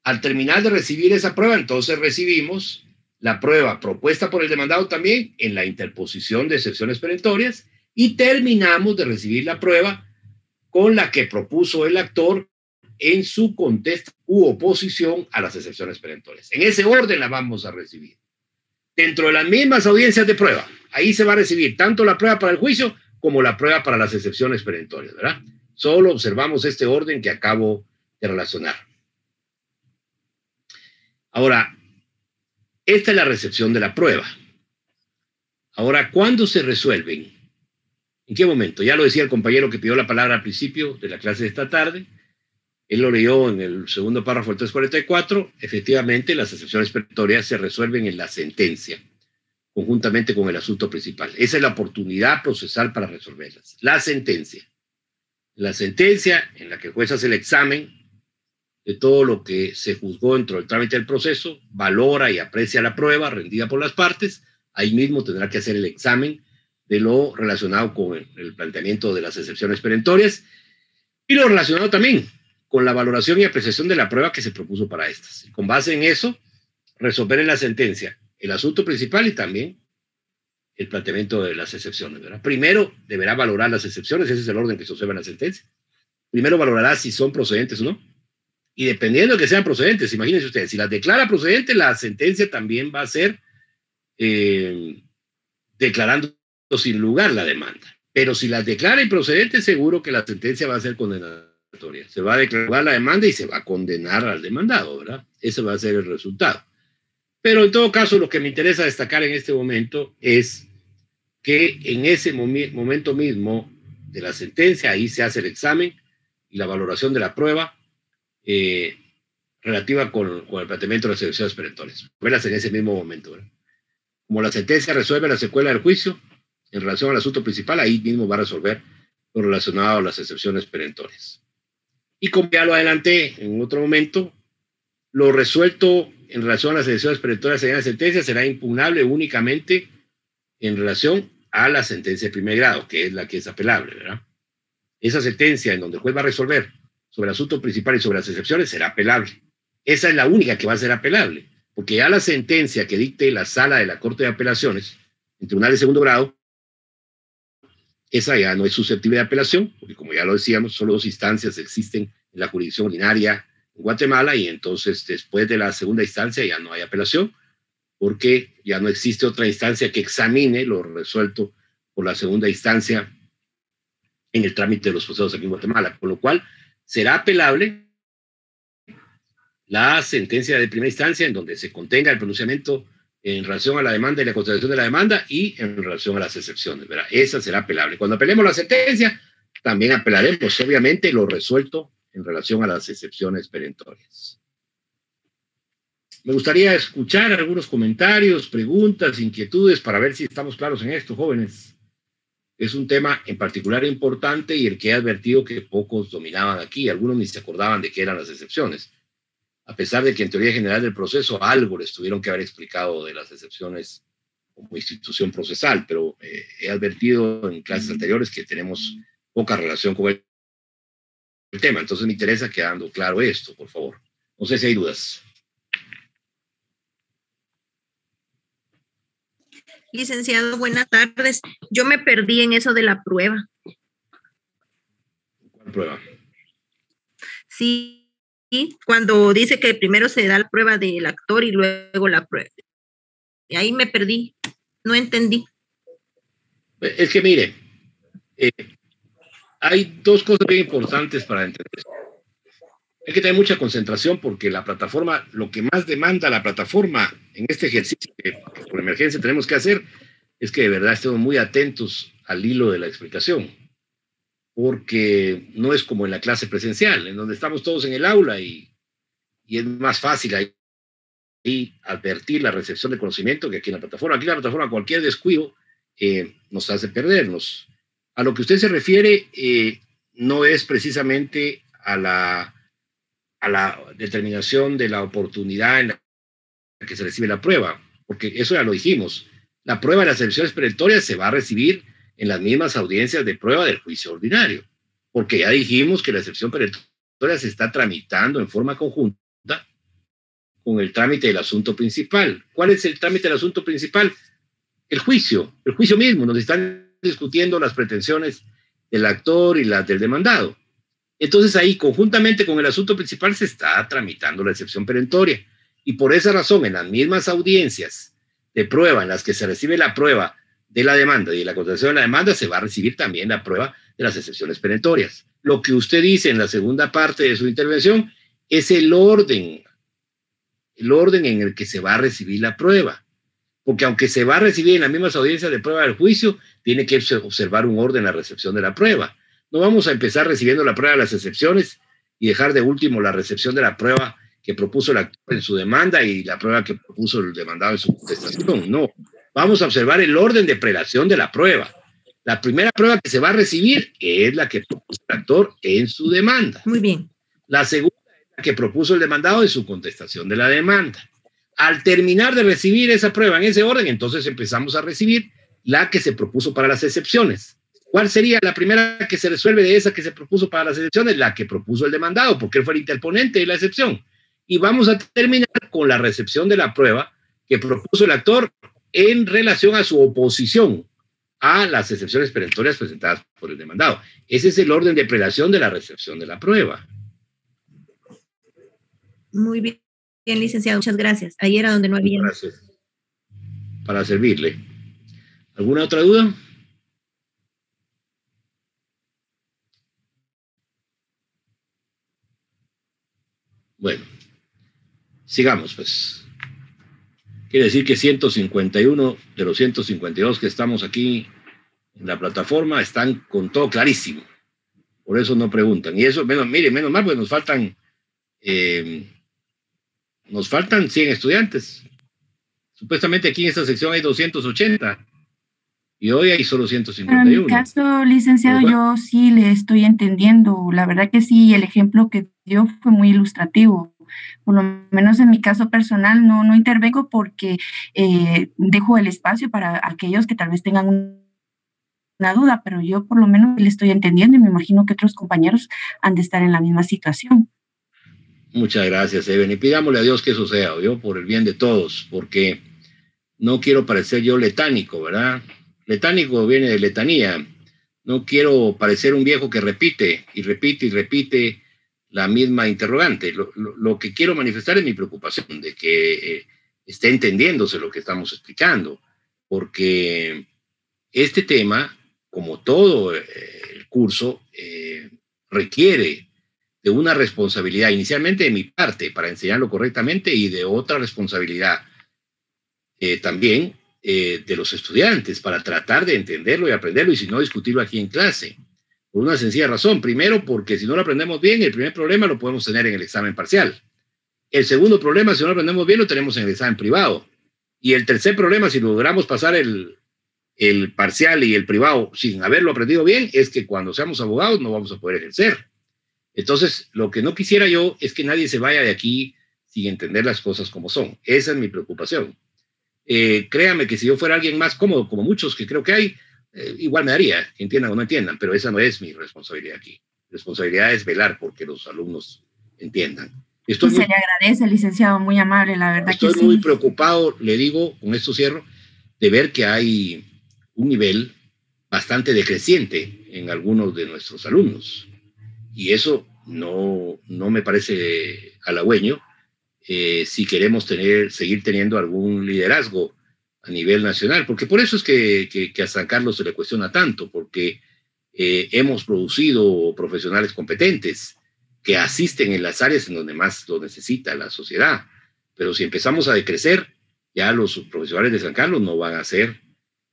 A: Al terminar de recibir esa prueba, entonces recibimos la prueba propuesta por el demandado también en la interposición de excepciones perentorias y terminamos de recibir la prueba con la que propuso el actor en su contesta u oposición a las excepciones perentorias. En ese orden la vamos a recibir. Dentro de las mismas audiencias de prueba, ahí se va a recibir tanto la prueba para el juicio como la prueba para las excepciones perentorias, ¿verdad? Solo observamos este orden que acabo de relacionar. Ahora, esta es la recepción de la prueba. Ahora, ¿cuándo se resuelven? ¿En qué momento? Ya lo decía el compañero que pidió la palabra al principio de la clase de esta tarde. Él lo leyó en el segundo párrafo del 344. Efectivamente, las excepciones perentorias se resuelven en la sentencia, conjuntamente con el asunto principal. Esa es la oportunidad procesal para resolverlas. La sentencia. La sentencia en la que el juez hace el examen de todo lo que se juzgó dentro del trámite del proceso, valora y aprecia la prueba rendida por las partes, ahí mismo tendrá que hacer el examen de lo relacionado con el planteamiento de las excepciones perentorias y lo relacionado también con la valoración y apreciación de la prueba que se propuso para estas. Y con base en eso, resolver en la sentencia el asunto principal y también el planteamiento de las excepciones, ¿verdad? Primero deberá valorar las excepciones, ese es el orden que se observa en la sentencia. Primero valorará si son procedentes o no. Y dependiendo de que sean procedentes, imagínense ustedes, si las declara procedentes, la sentencia también va a ser declarando sin lugar la demanda. Pero si las declara improcedentes, seguro que la sentencia va a ser condenatoria. Se va a declarar la demanda y se va a condenar al demandado, ¿verdad? Ese va a ser el resultado. Pero en todo caso, lo que me interesa destacar en este momento es que en ese momento mismo de la sentencia, ahí se hace el examen y la valoración de la prueba relativa con el planteamiento de las excepciones perentorias. Verlas en ese mismo momento, ¿verdad? Como la sentencia resuelve la secuela del juicio en relación al asunto principal, ahí mismo va a resolver lo relacionado a las excepciones perentorias. Y como ya lo adelanté en otro momento, lo resuelto en relación a las excepciones perentorias en la sentencia será impugnable únicamente en relación a la sentencia de primer grado, que es la que es apelable, ¿verdad? Esa sentencia en donde el juez va a resolver sobre el asunto principal y sobre las excepciones será apelable. Esa es la única que va a ser apelable, porque ya la sentencia que dicte la sala de la Corte de Apelaciones, en tribunal de segundo grado, esa ya no es susceptible de apelación, porque como ya lo decíamos, solo 2 instancias existen en la jurisdicción ordinaria en Guatemala, y entonces después de la segunda instancia ya no hay apelación, porque ya no existe otra instancia que examine lo resuelto por la segunda instancia en el trámite de los procesos aquí en Guatemala, con lo cual será apelable la sentencia de primera instancia en donde se contenga el pronunciamiento en relación a la demanda y la contestación de la demanda y en relación a las excepciones, ¿verdad? Esa será apelable. Cuando apelemos la sentencia, también apelaremos, obviamente, lo resuelto en relación a las excepciones perentorias. Me gustaría escuchar algunos comentarios, preguntas, inquietudes para ver si estamos claros en esto, jóvenes. Es un tema en particular importante y el que he advertido que pocos dominaban aquí. Algunos ni se acordaban de qué eran las excepciones. A pesar de que en teoría general del proceso algo les tuvieron que haber explicado de las excepciones como institución procesal, pero he advertido en clases anteriores que tenemos poca relación con el tema. Entonces me interesa quedando claro esto, por favor. No sé si hay dudas.
D: Licenciado, buenas tardes. Yo me perdí en eso de la prueba.
A: ¿Cuál prueba?
D: Sí, cuando dice que primero se da la prueba del actor y luego la prueba. Y ahí me perdí, no entendí.
A: Es que mire, hay dos cosas bien importantes para entender esto. Hay que tener mucha concentración porque la plataforma, lo que más demanda la plataforma en este ejercicio que por emergencia tenemos que hacer es que de verdad estemos muy atentos al hilo de la explicación, porque no es como en la clase presencial, en donde estamos todos en el aula y es más fácil ahí advertir la recepción de conocimiento que aquí en la plataforma. Aquí en la plataforma cualquier descuido nos hace perdernos. A lo que usted se refiere no es precisamente a la determinación de la oportunidad en la que se recibe la prueba, porque eso ya lo dijimos. La prueba de las excepciones perentorias se va a recibir en las mismas audiencias de prueba del juicio ordinario, porque ya dijimos que la excepción perentoria se está tramitando en forma conjunta con el trámite del asunto principal. ¿Cuál es el trámite del asunto principal? El juicio mismo, donde están discutiendo las pretensiones del actor y las del demandado. Entonces ahí, conjuntamente con el asunto principal, se está tramitando la excepción perentoria. Y por esa razón, en las mismas audiencias de prueba en las que se recibe la prueba de la demanda y de la contestación de la demanda, se va a recibir también la prueba de las excepciones perentorias. Lo que usted dice en la segunda parte de su intervención es el orden en el que se va a recibir la prueba. Porque aunque se va a recibir en las mismas audiencias de prueba del juicio, tiene que observar un orden en la recepción de la prueba. No vamos a empezar recibiendo la prueba de las excepciones y dejar de último la recepción de la prueba que propuso el actor en su demanda y la prueba que propuso el demandado en su contestación. No, vamos a observar el orden de prelación de la prueba. La primera prueba que se va a recibir es la que propuso el actor en su demanda.
D: Muy bien.
A: La segunda es la que propuso el demandado en su contestación de la demanda. Al terminar de recibir esa prueba en ese orden, entonces empezamos a recibir la que se propuso para las excepciones. ¿Cuál sería la primera que se resuelve de esa que se propuso para las excepciones? La que propuso el demandado, porque él fue el interponente de la excepción. Y vamos a terminar con la recepción de la prueba que propuso el actor en relación a su oposición a las excepciones perentorias presentadas por el demandado. Ese es el orden de prelación de la recepción de la prueba.
D: Muy bien, licenciado. Muchas gracias. Ahí era donde no había.
A: Gracias. Para servirle. ¿Alguna otra duda? Bueno, sigamos pues. Quiere decir que 151 de los 152 que estamos aquí en la plataforma están con todo clarísimo. Por eso no preguntan. Y eso, menos mal, pues nos faltan 100 estudiantes. Supuestamente aquí en esta sección hay 280 y hoy hay solo 151.
C: En mi caso, licenciado, yo sí le estoy entendiendo. La verdad que sí, el ejemplo que dio fue muy ilustrativo. Por lo menos en mi caso personal no intervengo porque dejo el espacio para aquellos que tal vez tengan una duda, pero yo por lo menos le estoy entendiendo y me imagino que otros compañeros han de estar en la misma situación.
A: Muchas gracias, Eben, y pidámosle a Dios que eso sea, yo por el bien de todos, porque no quiero parecer yo letánico, ¿verdad? Letánico viene de letanía. No quiero parecer un viejo que repite y repite y repite la misma interrogante. Lo que quiero manifestar es mi preocupación de que esté entendiéndose lo que estamos explicando, porque este tema, como todo el curso, requiere de una responsabilidad, inicialmente de mi parte, para enseñarlo correctamente, y de otra responsabilidad también de los estudiantes, para tratar de entenderlo y aprenderlo, y si no, discutirlo aquí en clase. Por una sencilla razón. Primero, porque si no lo aprendemos bien, el primer problema lo podemos tener en el examen parcial. El segundo problema, si no lo aprendemos bien, lo tenemos en el examen privado. Y el tercer problema, si logramos pasar el el parcial y el privado sin haberlo aprendido bien, es que cuando seamos abogados no vamos a poder ejercer. Entonces, lo que no quisiera yo es que nadie se vaya de aquí sin entender las cosas como son. Esa es mi preocupación. Créame que si yo fuera alguien más cómodo, como muchos que creo que hay, igual me daría, entiendan o no entiendan, pero esa no es mi responsabilidad aquí. Mi responsabilidad es velar porque los alumnos entiendan.
C: Se le agradece, licenciado, muy amable, la verdad que sí.
A: Estoy muy preocupado, le digo, con esto cierro, de ver que hay un nivel bastante decreciente en algunos de nuestros alumnos. Y eso no me parece halagüeño si queremos seguir teniendo algún liderazgo a nivel nacional, porque por eso es que a San Carlos se le cuestiona tanto, porque hemos producido profesionales competentes que asisten en las áreas en donde más lo necesita la sociedad. Pero si empezamos a decrecer, ya los profesionales de San Carlos no van a ser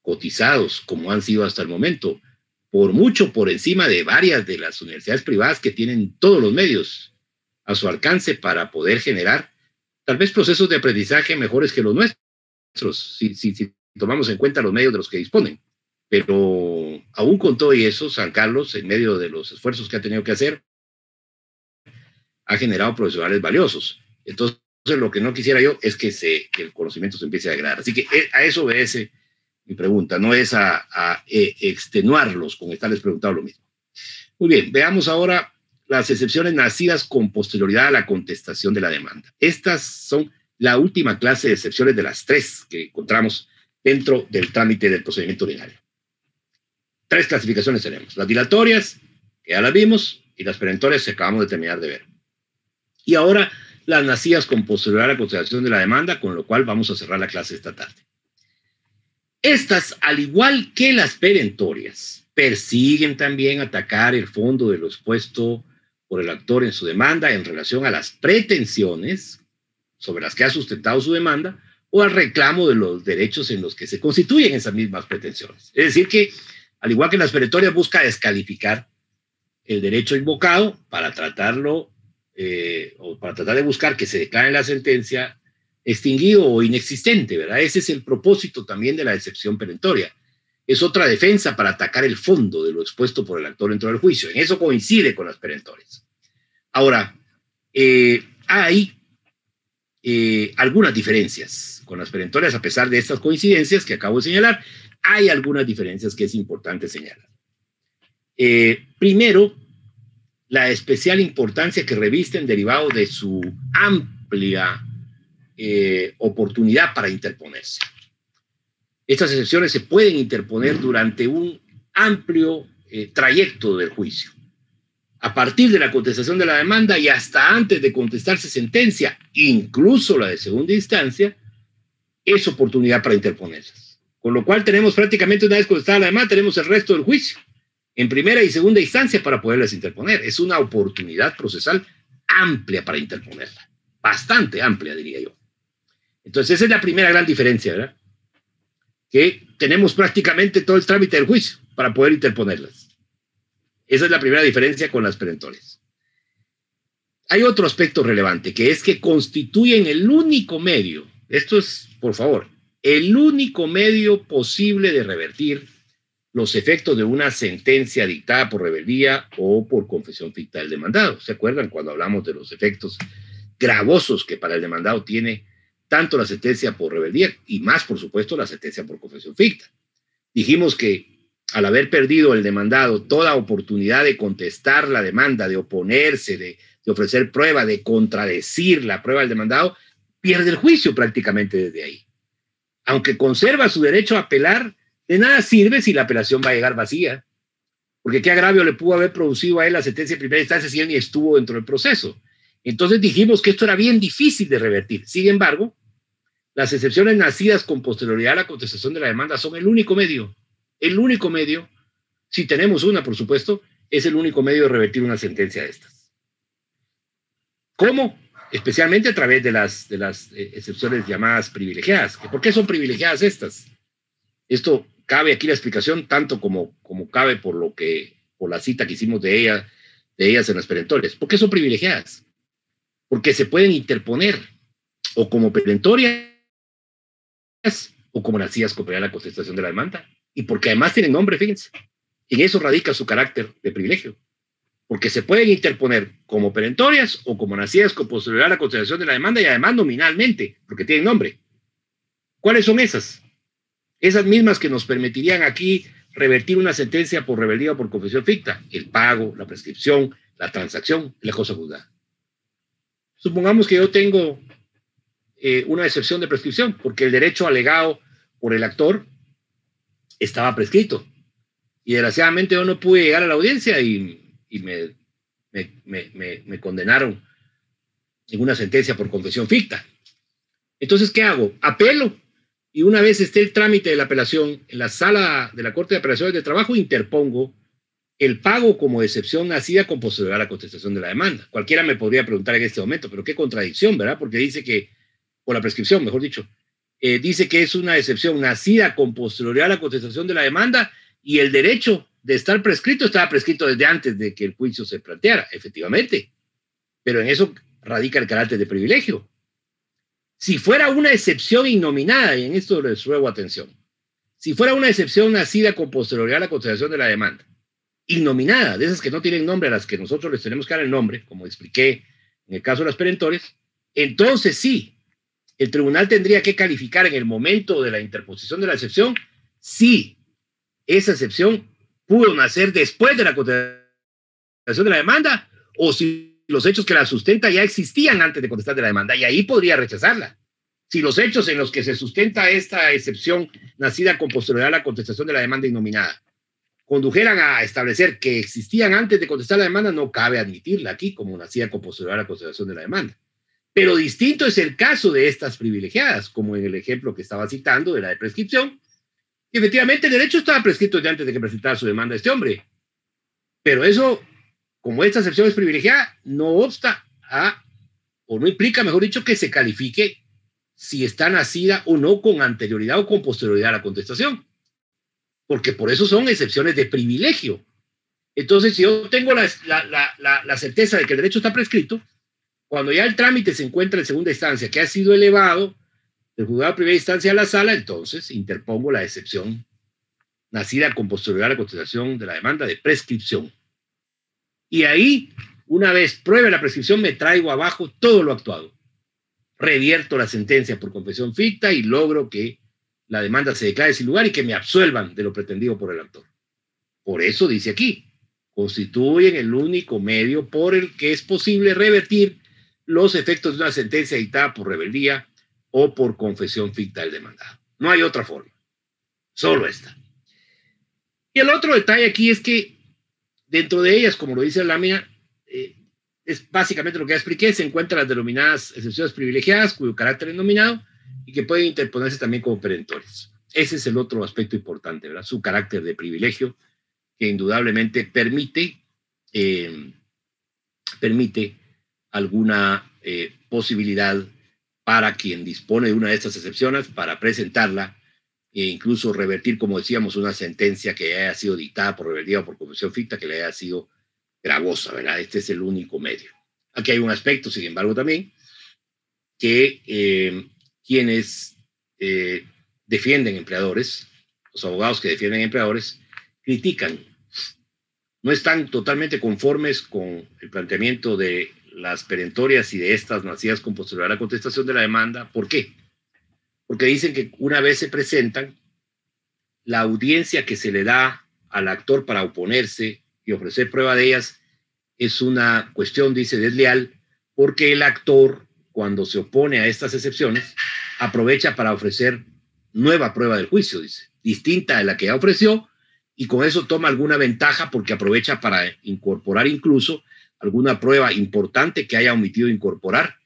A: cotizados como han sido hasta el momento, por mucho por encima de varias de las universidades privadas que tienen todos los medios a su alcance para poder generar tal vez procesos de aprendizaje mejores que los nuestros, si tomamos en cuenta los medios de los que disponen. Pero aún con todo y eso, San Carlos, en medio de los esfuerzos que ha tenido que hacer, ha generado profesionales valiosos. Entonces, lo que no quisiera yo es que el conocimiento se empiece a degradar. Así que a eso obedece mi pregunta, no es a extenuarlos con estarles preguntando lo mismo. Muy bien, veamos ahora las excepciones nacidas con posterioridad a la contestación de la demanda. Estas son la última clase de excepciones de las 3 que encontramos dentro del trámite del procedimiento ordinario. 3 clasificaciones tenemos: las dilatorias, que ya las vimos, y las perentorias que acabamos de terminar de ver. Y ahora las nacidas con posterioridad a la contestación de la demanda, con lo cual vamos a cerrar la clase esta tarde. Estas, al igual que las perentorias, persiguen también atacar el fondo de lo expuesto por el actor en su demanda en relación a las pretensiones sobre las que ha sustentado su demanda o al reclamo de los derechos en los que se constituyen esas mismas pretensiones. Es decir que, al igual que las perentorias, busca descalificar el derecho invocado para tratarlo o para tratar de buscar que se declare en la sentencia extinguido o inexistente, ¿verdad? Ese es el propósito también de la excepción perentoria. Es otra defensa para atacar el fondo de lo expuesto por el actor dentro del juicio. En eso coincide con las perentorias. Ahora, hay algunas diferencias con las perentorias, a pesar de estas coincidencias que acabo de señalar, hay algunas diferencias que es importante señalar. Primero, la especial importancia que revisten derivado de su amplia oportunidad para interponerse. Estas excepciones se pueden interponer durante un amplio trayecto del juicio. A partir de la contestación de la demanda y hasta antes de contestarse sentencia, incluso la de segunda instancia, es oportunidad para interponerlas. Con lo cual tenemos prácticamente, una vez contestada la demanda, tenemos el resto del juicio en primera y segunda instancia para poderlas interponer. Es una oportunidad procesal amplia para interponerla. Bastante amplia, diría yo. Entonces, esa es la primera gran diferencia, ¿verdad? Que tenemos prácticamente todo el trámite del juicio para poder interponerlas. Esa es la primera diferencia con las perentorias. Hay otro aspecto relevante, que es que constituyen el único medio, esto es, por favor, el único medio posible de revertir los efectos de una sentencia dictada por rebeldía o por confesión ficta del demandado. ¿Se acuerdan cuando hablamos de los efectos gravosos que para el demandado tiene tanto la sentencia por rebeldía y más, por supuesto, la sentencia por confesión ficta? Dijimos que al haber perdido el demandado toda oportunidad de contestar la demanda, de oponerse, de ofrecer prueba, de contradecir la prueba del demandado, pierde el juicio prácticamente desde ahí. Aunque conserva su derecho a apelar, de nada sirve si la apelación va a llegar vacía, porque qué agravio le pudo haber producido a él la sentencia de primera instancia si él ni estuvo dentro del proceso. Entonces dijimos que esto era bien difícil de revertir. Sin embargo, las excepciones nacidas con posterioridad a la contestación de la demanda son el único medio, si tenemos una, por supuesto, es el único medio de revertir una sentencia de estas. ¿Cómo? Especialmente a través de las excepciones llamadas privilegiadas. ¿Por qué son privilegiadas estas? Esto cabe aquí la explicación tanto como cabe por la cita que hicimos de ellas en las perentorias. ¿Por qué son privilegiadas? Porque se pueden interponer o como perentorias o como nacidas con la contestación de la demanda. y porque además tienen nombre, fíjense. En eso radica su carácter de privilegio, porque se pueden interponer como perentorias o como nacidas con posterioridad a la consideración de la demanda y además nominalmente, porque tienen nombre. ¿Cuáles son esas? Esas mismas que nos permitirían aquí revertir una sentencia por rebeldía o por confesión ficta: el pago, la prescripción, la transacción y la cosa juzgada. Supongamos que yo tengo una excepción de prescripción, porque el derecho alegado por el actor estaba prescrito. Y desgraciadamente yo no pude llegar a la audiencia y me condenaron en una sentencia por confesión ficta. Entonces, ¿qué hago? Apelo, y una vez esté el trámite de la apelación en la sala de la Corte de Apelaciones de Trabajo, interpongo el pago como excepción nacida con posterioridad a la contestación de la demanda. Cualquiera me podría preguntar en este momento, pero qué contradicción, ¿verdad? Porque dice que, o la prescripción, mejor dicho, dice que es una excepción nacida con posterioridad a la contestación de la demanda, y el derecho de estar prescrito estaba prescrito desde antes de que el juicio se planteara, efectivamente. Pero en eso radica el carácter de privilegio. Si fuera una excepción innominada, y en esto les ruego atención, si fuera una excepción nacida con posterioridad a la contestación de la demanda, innominada, de esas que no tienen nombre, a las que nosotros les tenemos que dar el nombre, como expliqué en el caso de las perentorias, entonces sí, el tribunal tendría que calificar en el momento de la interposición de la excepción si esa excepción pudo nacer después de la contestación de la demanda o si los hechos que la sustentan ya existían antes de contestar de la demanda, y ahí podría rechazarla. Si los hechos en los que se sustenta esta excepción nacida con posterioridad a la contestación de la demanda innominada condujeran a establecer que existían antes de contestar la demanda, no cabe admitirla aquí como nacida con posterioridad a la contestación de la demanda. Pero distinto es el caso de estas privilegiadas, como en el ejemplo que estaba citando de la de prescripción. Y efectivamente el derecho estaba prescrito ya antes de que presentara su demanda este hombre. Pero eso, como esta excepción es privilegiada, no obsta a, o no implica, mejor dicho, que se califique si está nacida o no con anterioridad o con posterioridad a la contestación. Porque por eso son excepciones de privilegio. Entonces, si yo tengo la certeza de que el derecho está prescrito, cuando ya el trámite se encuentra en segunda instancia, que ha sido elevado del juzgado de primera instancia a la sala, entonces interpongo la excepción nacida con posterioridad a la contestación de la demanda de prescripción. Y ahí, una vez pruebe la prescripción, me traigo abajo todo lo actuado. Revierto la sentencia por confesión ficta y logro que la demanda se declare sin lugar y que me absuelvan de lo pretendido por el actor. Por eso dice aquí, constituyen el único medio por el que es posible revertir los efectos de una sentencia dictada por rebeldía o por confesión ficta del demandado. No hay otra forma, solo esta. Y el otro detalle aquí es que dentro de ellas, como lo dice la lámina, es básicamente lo que ya expliqué, se encuentran las denominadas excepciones privilegiadas, cuyo carácter es nominado y que pueden interponerse también como perentorias. Ese es el otro aspecto importante, ¿verdad? Su carácter de privilegio, que indudablemente permite alguna posibilidad para quien dispone de una de estas excepciones para presentarla e incluso revertir, como decíamos, una sentencia que haya sido dictada por rebeldía o por confesión ficta que le haya sido gravosa, ¿verdad? Este es el único medio. Aquí hay un aspecto, sin embargo, también, que quienes defienden empleadores, los abogados que defienden empleadores, critican, no están totalmente conformes con el planteamiento de las perentorias y de estas nacidas con posterioridad a la contestación de la demanda. ¿Por qué? Porque dicen que una vez se presentan, la audiencia que se le da al actor para oponerse y ofrecer prueba de ellas es una cuestión, dice, desleal, porque el actor, cuando se opone a estas excepciones, aprovecha para ofrecer nueva prueba del juicio, dice, distinta de la que ya ofreció, y con eso toma alguna ventaja porque aprovecha para incorporar incluso alguna prueba importante que haya omitido incorporar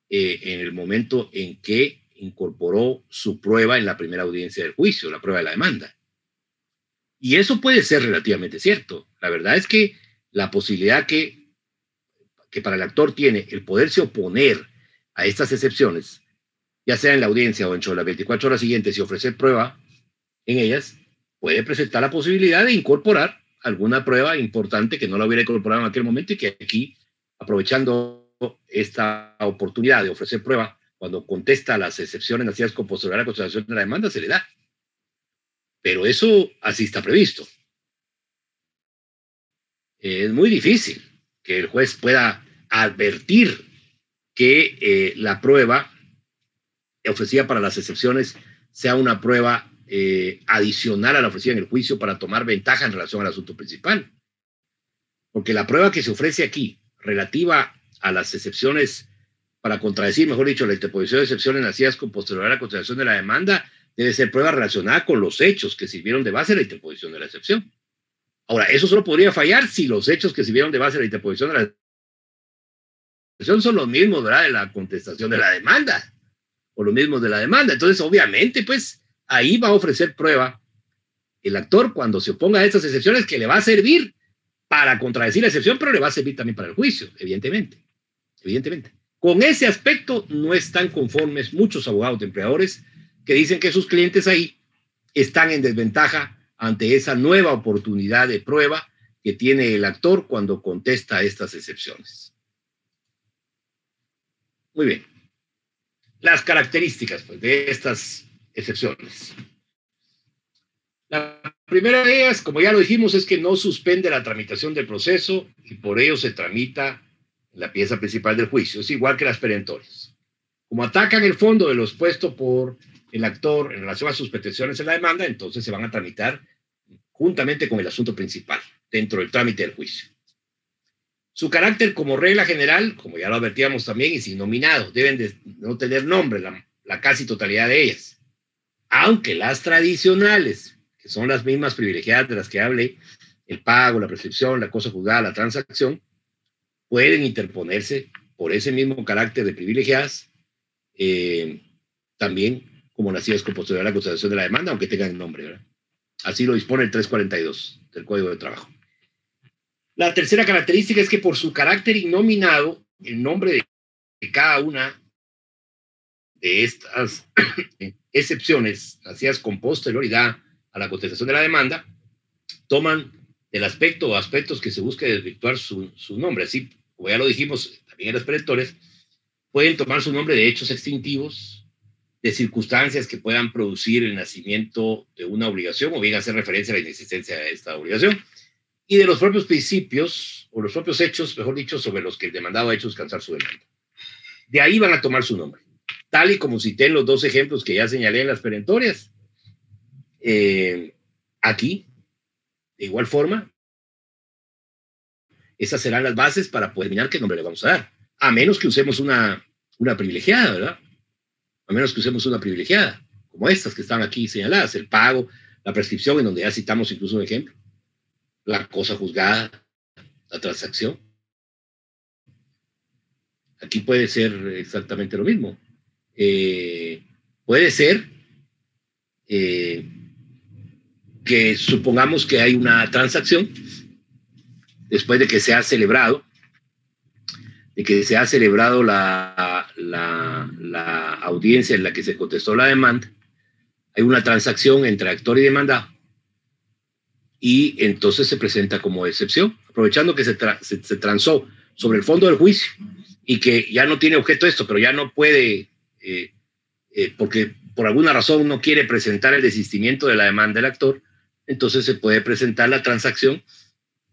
A: en el momento en que incorporó su prueba en la primera audiencia del juicio, la prueba de la demanda. Y eso puede ser relativamente cierto. La verdad es que la posibilidad que para el actor tiene el poderse oponer a estas excepciones, ya sea en la audiencia o dentro de las 24 horas siguientes y ofrecer prueba en ellas, puede presentar la posibilidad de incorporar alguna prueba importante que no la hubiera incorporado en aquel momento y que aquí, aprovechando esta oportunidad de ofrecer prueba, cuando contesta las excepciones nacidas con posterioridad a la consideración de la demanda, se le da. pero eso así está previsto. Es muy difícil que el juez pueda advertir que la prueba ofrecida para las excepciones sea una prueba adicional a la ofrecida en el juicio para tomar ventaja en relación al asunto principal. Porque la prueba que se ofrece aquí, relativa a las excepciones, para contradecir, mejor dicho, la interposición de excepciones nacidas con posterioridad a la consideración de la demanda, debe ser prueba relacionada con los hechos que sirvieron de base a la interposición de la excepción. Ahora, eso solo podría fallar si los hechos que sirvieron de base a la interposición de la excepción son los mismos, ¿verdad?, de la contestación de la demanda, o los mismos de la demanda. Entonces, obviamente, pues, ahí va a ofrecer prueba el actor cuando se oponga a estas excepciones que le va a servir para contradecir la excepción, pero le va a servir también para el juicio, evidentemente. Evidentemente. Con ese aspecto no están conformes muchos abogados de empleadores que dicen que sus clientes ahí están en desventaja ante esa nueva oportunidad de prueba que tiene el actor cuando contesta estas excepciones. Muy bien. Las características, pues, de estas excepciones. La primera de ellas, como ya lo dijimos, es que no suspende la tramitación del proceso y por ello se tramita en la pieza principal del juicio. Es igual que las perentorias. Como atacan el fondo de lo expuesto por el actor en relación a sus pretensiones en la demanda, entonces se van a tramitar juntamente con el asunto principal dentro del trámite del juicio. Su carácter como regla general, como ya lo advertíamos también, es innominado. Deben de no tener nombre la casi totalidad de ellas. Aunque las tradicionales, que son las mismas privilegiadas de las que hablé, el pago, la prescripción, la cosa juzgada, la transacción, pueden interponerse por ese mismo carácter de privilegiadas, también como nacidas con posterioridad a la consideración de la demanda, aunque tengan el nombre, ¿verdad? Así lo dispone el 342 del Código de Trabajo. La tercera característica es que por su carácter innominado, el nombre de cada una de estas excepciones nacidas con posterioridad a la contestación de la demanda toman del aspecto o aspectos que se busque desvirtuar su nombre. Así, como ya lo dijimos también en las perentorias, pueden tomar su nombre de hechos extintivos, de circunstancias que puedan producir el nacimiento de una obligación o bien hacer referencia a la inexistencia de esta obligación, y de los propios principios o los propios hechos, mejor dicho, sobre los que el demandado ha hecho descansar su demanda. De ahí van a tomar su nombre, tal y como cité en los dos ejemplos que ya señalé en las perentorias. Aquí, de igual forma, esas serán las bases para poder determinar qué nombre le vamos a dar, a menos que usemos una privilegiada, ¿verdad? A menos que usemos una privilegiada, como estas que están aquí señaladas, el pago, la prescripción, en donde ya citamos incluso un ejemplo, la cosa juzgada, la transacción. Aquí puede ser exactamente lo mismo. Puede ser que supongamos que hay una transacción después de que se ha celebrado, la audiencia en la que se contestó la demanda. Hay una transacción entre actor y demandado y entonces se presenta como excepción, aprovechando que se transó sobre el fondo del juicio y que ya no tiene objeto esto, pero ya no puede, porque por alguna razón no quiere presentar el desistimiento de la demanda del actor, entonces se puede presentar la transacción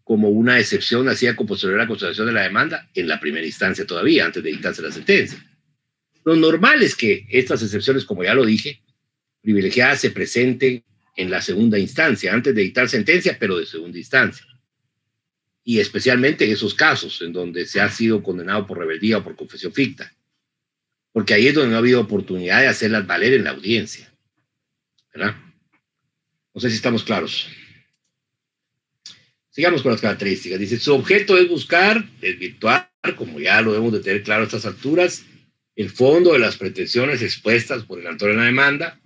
A: como una excepción nacida con posterioridad a la consideración de la demanda en la primera instancia todavía, antes de dictarse la sentencia. Lo normal es que estas excepciones, como ya lo dije, privilegiadas se presenten en la segunda instancia, antes de dictar sentencia, pero de segunda instancia. Y especialmente en esos casos en donde se ha sido condenado por rebeldía o por confesión ficta. Porque ahí es donde no ha habido oportunidad de hacerlas valer en la audiencia, ¿verdad? No sé si estamos claros. Sigamos con las características. Dice, su objeto es buscar, desvirtuar, como ya lo debemos de tener claro a estas alturas, el fondo de las pretensiones expuestas por el actor en la demanda,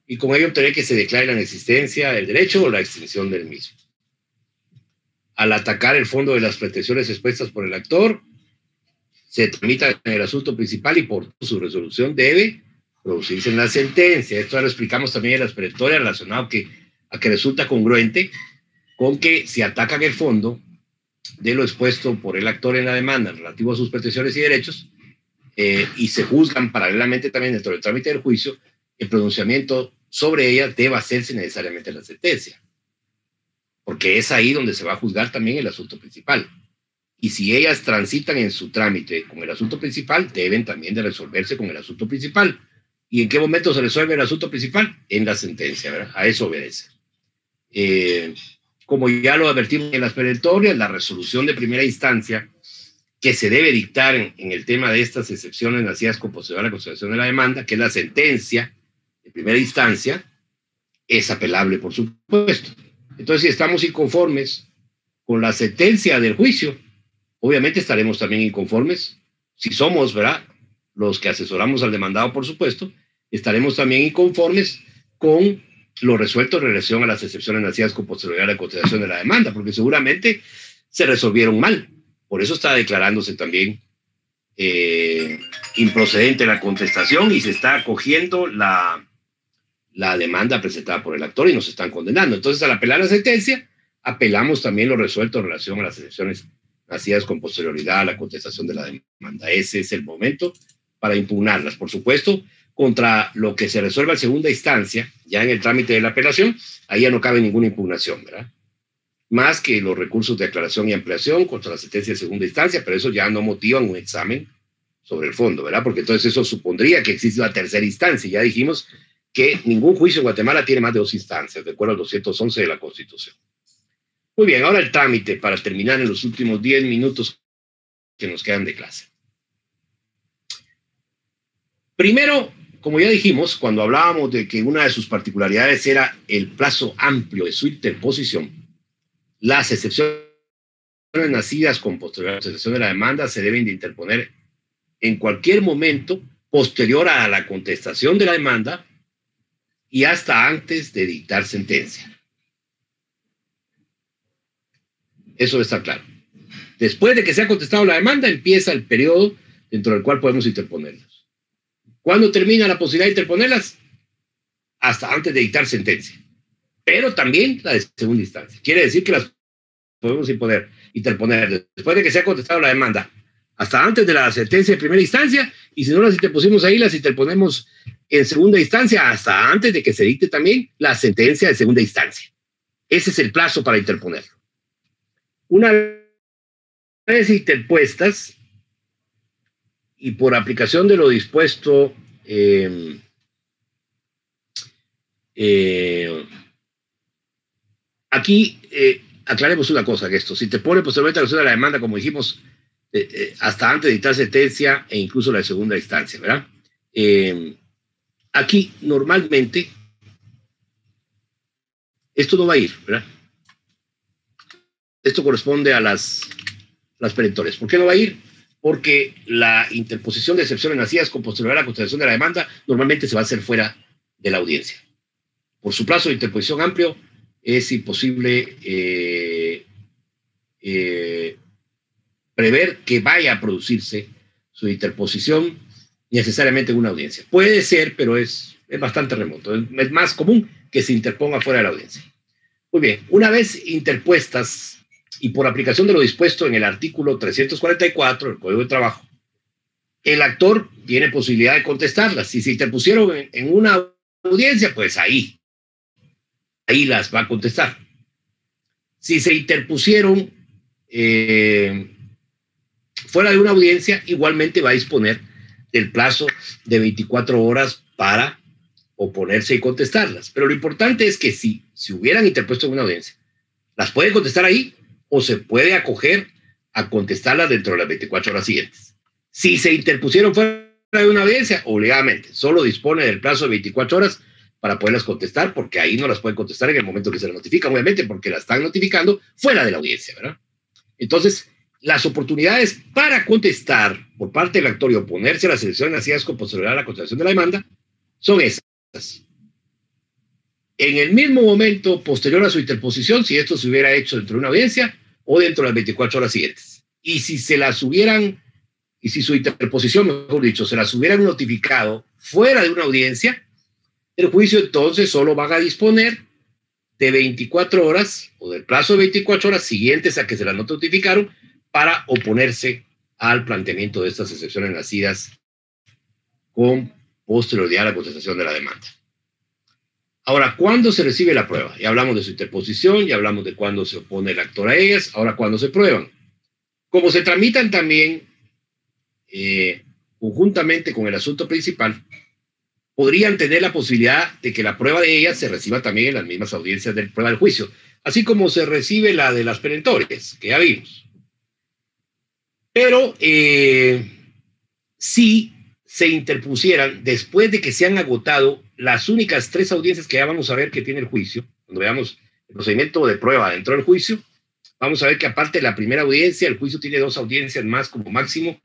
A: y con ello obtener que se declare la inexistencia del derecho o la extinción del mismo. Al atacar el fondo de las pretensiones expuestas por el actor, se tramita en el asunto principal y por su resolución debe producirse en la sentencia. Esto ya lo explicamos también en las perentorias, relacionado a que resulta congruente con que si atacan el fondo de lo expuesto por el actor en la demanda relativo a sus pretensiones y derechos, y se juzgan paralelamente también dentro del trámite del juicio, el pronunciamiento sobre ella deba hacerse necesariamente la sentencia, porque es ahí donde se va a juzgar también el asunto principal. Y si ellas transitan en su trámite con el asunto principal, deben también de resolverse con el asunto principal. ¿Y en qué momento se resuelve el asunto principal? En la sentencia, ¿verdad? A eso obedece. Como ya lo advertimos en las perentorias, la resolución de primera instancia que se debe dictar en el tema de estas excepciones nacidas con posterioridad a la consideración de la demanda, que es la sentencia de primera instancia, es apelable, por supuesto. Entonces, si estamos inconformes con la sentencia del juicio, obviamente estaremos también inconformes, si somos, ¿verdad?, los que asesoramos al demandado, por supuesto, estaremos también inconformes con lo resuelto en relación a las excepciones nacidas con posterioridad a la consideración de la demanda, porque seguramente se resolvieron mal. Por eso está declarándose también improcedente la contestación y se está acogiendo la demanda presentada por el actor y nos están condenando. Entonces, al apelar la sentencia, apelamos también lo resuelto en relación a las excepciones nacidas con posterioridad a la contestación de la demanda. Ese es el momento para impugnarlas. Por supuesto, contra lo que se resuelva en segunda instancia, ya en el trámite de la apelación, ahí ya no cabe ninguna impugnación, ¿verdad? Más que los recursos de aclaración y ampliación contra la sentencia de segunda instancia, pero eso ya no motiva un examen sobre el fondo, ¿verdad? Porque entonces eso supondría que existe una tercera instancia. Ya dijimos que ningún juicio en Guatemala tiene más de 2 instancias, de acuerdo al 211 de la Constitución. Muy bien, ahora el trámite para terminar en los últimos 10 minutos que nos quedan de clase. Primero, como ya dijimos, cuando hablábamos de que una de sus particularidades era el plazo amplio de su interposición, las excepciones nacidas con posterioridad a la contestación de la demanda se deben de interponer en cualquier momento posterior a la contestación de la demanda y hasta antes de dictar sentencia. Eso está claro. Después de que se ha contestado la demanda, empieza el periodo dentro del cual podemos interponerlas. ¿Cuándo termina la posibilidad de interponerlas? Hasta antes de dictar sentencia. Pero también la de segunda instancia. Quiere decir que las podemos interponer después de que se ha contestado la demanda, hasta antes de la sentencia de primera instancia, y si no las interpusimos ahí, las interponemos en segunda instancia, hasta antes de que se dicte también la sentencia de segunda instancia. Ese es el plazo para interponerlo. Una vez interpuestas, y por aplicación de lo dispuesto aquí aclaremos una cosa, que esto, si te pone posteriormente a la acción de la demanda, como dijimos, hasta antes de dictar sentencia e incluso la segunda instancia, ¿verdad? Aquí normalmente esto no va a ir, ¿verdad? Esto corresponde a las perentorias. ¿Por qué no va a ir? Porque la interposición de excepciones nacidas con posterioridad a la contestación de la demanda normalmente se va a hacer fuera de la audiencia. Por su plazo de interposición amplio, es imposible prever que vaya a producirse su interposición necesariamente en una audiencia. Puede ser, pero es bastante remoto. Es más común que se interponga fuera de la audiencia. Muy bien, una vez interpuestas y por aplicación de lo dispuesto en el artículo 344 del Código de Trabajo, el actor tiene posibilidad de contestarlas. Si se interpusieron en una audiencia, pues ahí las va a contestar. Si se interpusieron fuera de una audiencia, igualmente va a disponer del plazo de 24 horas para oponerse y contestarlas. Pero lo importante es que si hubieran interpuesto en una audiencia, las puede contestar ahí o se puede acoger a contestarlas dentro de las 24 horas siguientes. Si se interpusieron fuera de una audiencia, obligadamente, solo dispone del plazo de 24 horas para poderlas contestar, porque ahí no las pueden contestar en el momento que se las notifican, obviamente, porque las están notificando fuera de la audiencia, ¿verdad? Entonces, las oportunidades para contestar por parte del actor y oponerse a las excepciones nacidas con posterioridad a la contestación de la demanda son esas. En el mismo momento posterior a su interposición, si esto se hubiera hecho dentro de una audiencia o dentro de las 24 horas siguientes. Y si su interposición, mejor dicho, se las hubieran notificado fuera de una audiencia, el juicio entonces solo van a disponer de 24 horas o del plazo de 24 horas siguientes a que se las notificaron para oponerse al planteamiento de estas excepciones nacidas con posterioridad a la contestación de la demanda. Ahora, ¿cuándo se recibe la prueba? Ya hablamos de su interposición, ya hablamos de cuándo se opone el actor a ellas, ahora cuándo se prueban. Como se tramitan también conjuntamente con el asunto principal, podrían tener la posibilidad de que la prueba de ellas se reciba también en las mismas audiencias de prueba del juicio, así como se recibe la de las perentorias, que ya vimos. Pero si se interpusieran después de que se han agotado las únicas 3 audiencias que ya vamos a ver que tiene el juicio, cuando veamos el procedimiento de prueba dentro del juicio, vamos a ver que aparte de la primera audiencia, el juicio tiene 2 audiencias más como máximo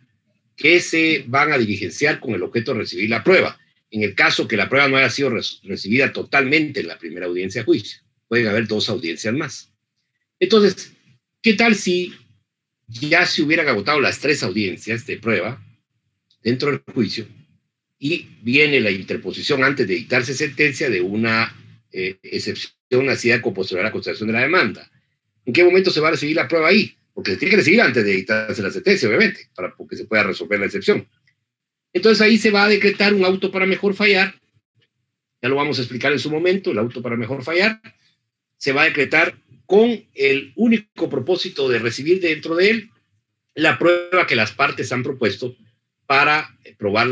A: que se van a diligenciar con el objeto de recibir la prueba. En el caso que la prueba no haya sido recibida totalmente en la primera audiencia de juicio, pueden haber 2 audiencias más. Entonces, ¿qué tal si ya se hubieran agotado las 3 audiencias de prueba dentro del juicio y viene la interposición antes de dictarse sentencia de una excepción nacida con posterioridad a la consideración de la demanda? ¿En qué momento se va a recibir la prueba ahí? Porque se tiene que recibir antes de dictarse la sentencia, obviamente, para que se pueda resolver la excepción. Entonces ahí se va a decretar un auto para mejor fallar, ya lo vamos a explicar en su momento, el auto para mejor fallar, se va a decretar con el único propósito de recibir dentro de él la prueba que las partes han propuesto para probar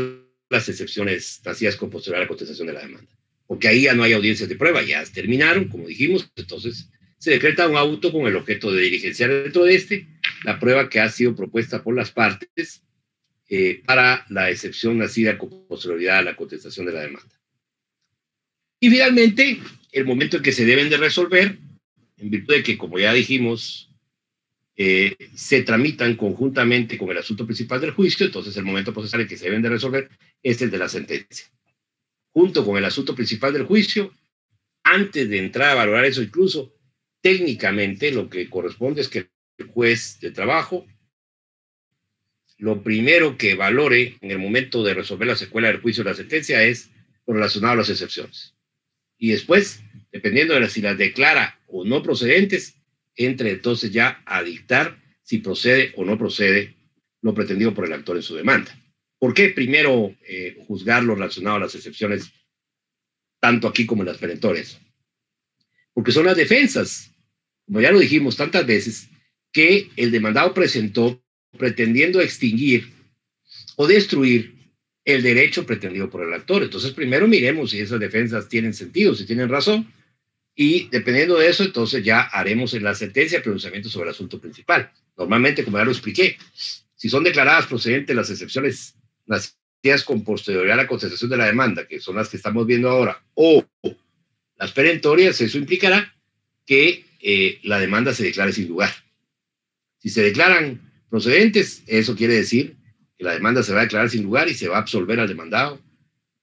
A: las excepciones nacidas con posterioridad a la contestación de la demanda. Porque ahí ya no hay audiencias de prueba, ya terminaron, como dijimos, entonces se decreta un auto con el objeto de diligenciar dentro de la prueba que ha sido propuesta por las partes para la excepción nacida con posterioridad a la contestación de la demanda. Y finalmente, el momento en que se deben de resolver, en virtud de que, como ya dijimos, se tramitan conjuntamente con el asunto principal del juicio, entonces el momento procesal en que se deben de resolver es el de la sentencia. Junto con el asunto principal del juicio, antes de entrar a valorar eso incluso, técnicamente lo que corresponde es que el juez de trabajo lo primero que valore en el momento de resolver la secuela del juicio de la sentencia es lo relacionado a las excepciones. Y después, dependiendo de si las declara o no procedentes, entre entonces ya a dictar si procede o no procede lo pretendido por el actor en su demanda. ¿Por qué primero juzgar lo relacionado a las excepciones tanto aquí como en las perentorias? Porque son las defensas, como ya lo dijimos tantas veces, que el demandado presentó pretendiendo extinguir o destruir el derecho pretendido por el actor. Entonces, primero miremos si esas defensas tienen sentido, si tienen razón, y dependiendo de eso, entonces ya haremos en la sentencia pronunciamiento sobre el asunto principal. Normalmente, como ya lo expliqué, si son declaradas procedentes las excepciones nacidas con posterioridad a la contestación de la demanda, que son las que estamos viendo ahora, o las perentorias, eso implicará que la demanda se declare sin lugar. Si se declaran procedentes, eso quiere decir que la demanda se va a declarar sin lugar y se va a absolver al demandado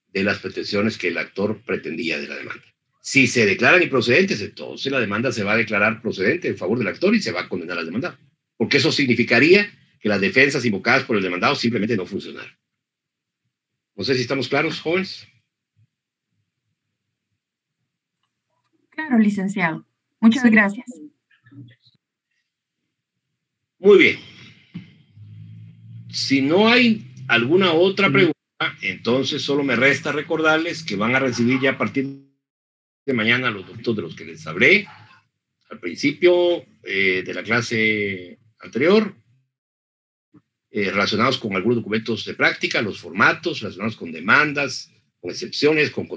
A: de las pretensiones que el actor pretendía de la demanda. Si se declaran improcedentes, entonces la demanda se va a declarar procedente en favor del actor y se va a condenar al demandado. Porque eso significaría que las defensas invocadas por el demandado simplemente no funcionaron. No sé si estamos claros, jóvenes.
C: Claro, licenciado. Muchas gracias.
A: Muy bien. Si no hay alguna otra pregunta, entonces solo me resta recordarles que van a recibir ya a partir de mañana los documentos de los que les hablé al principio de la clase anterior, relacionados con algunos documentos de práctica, los formatos, relacionados con demandas, con excepciones, con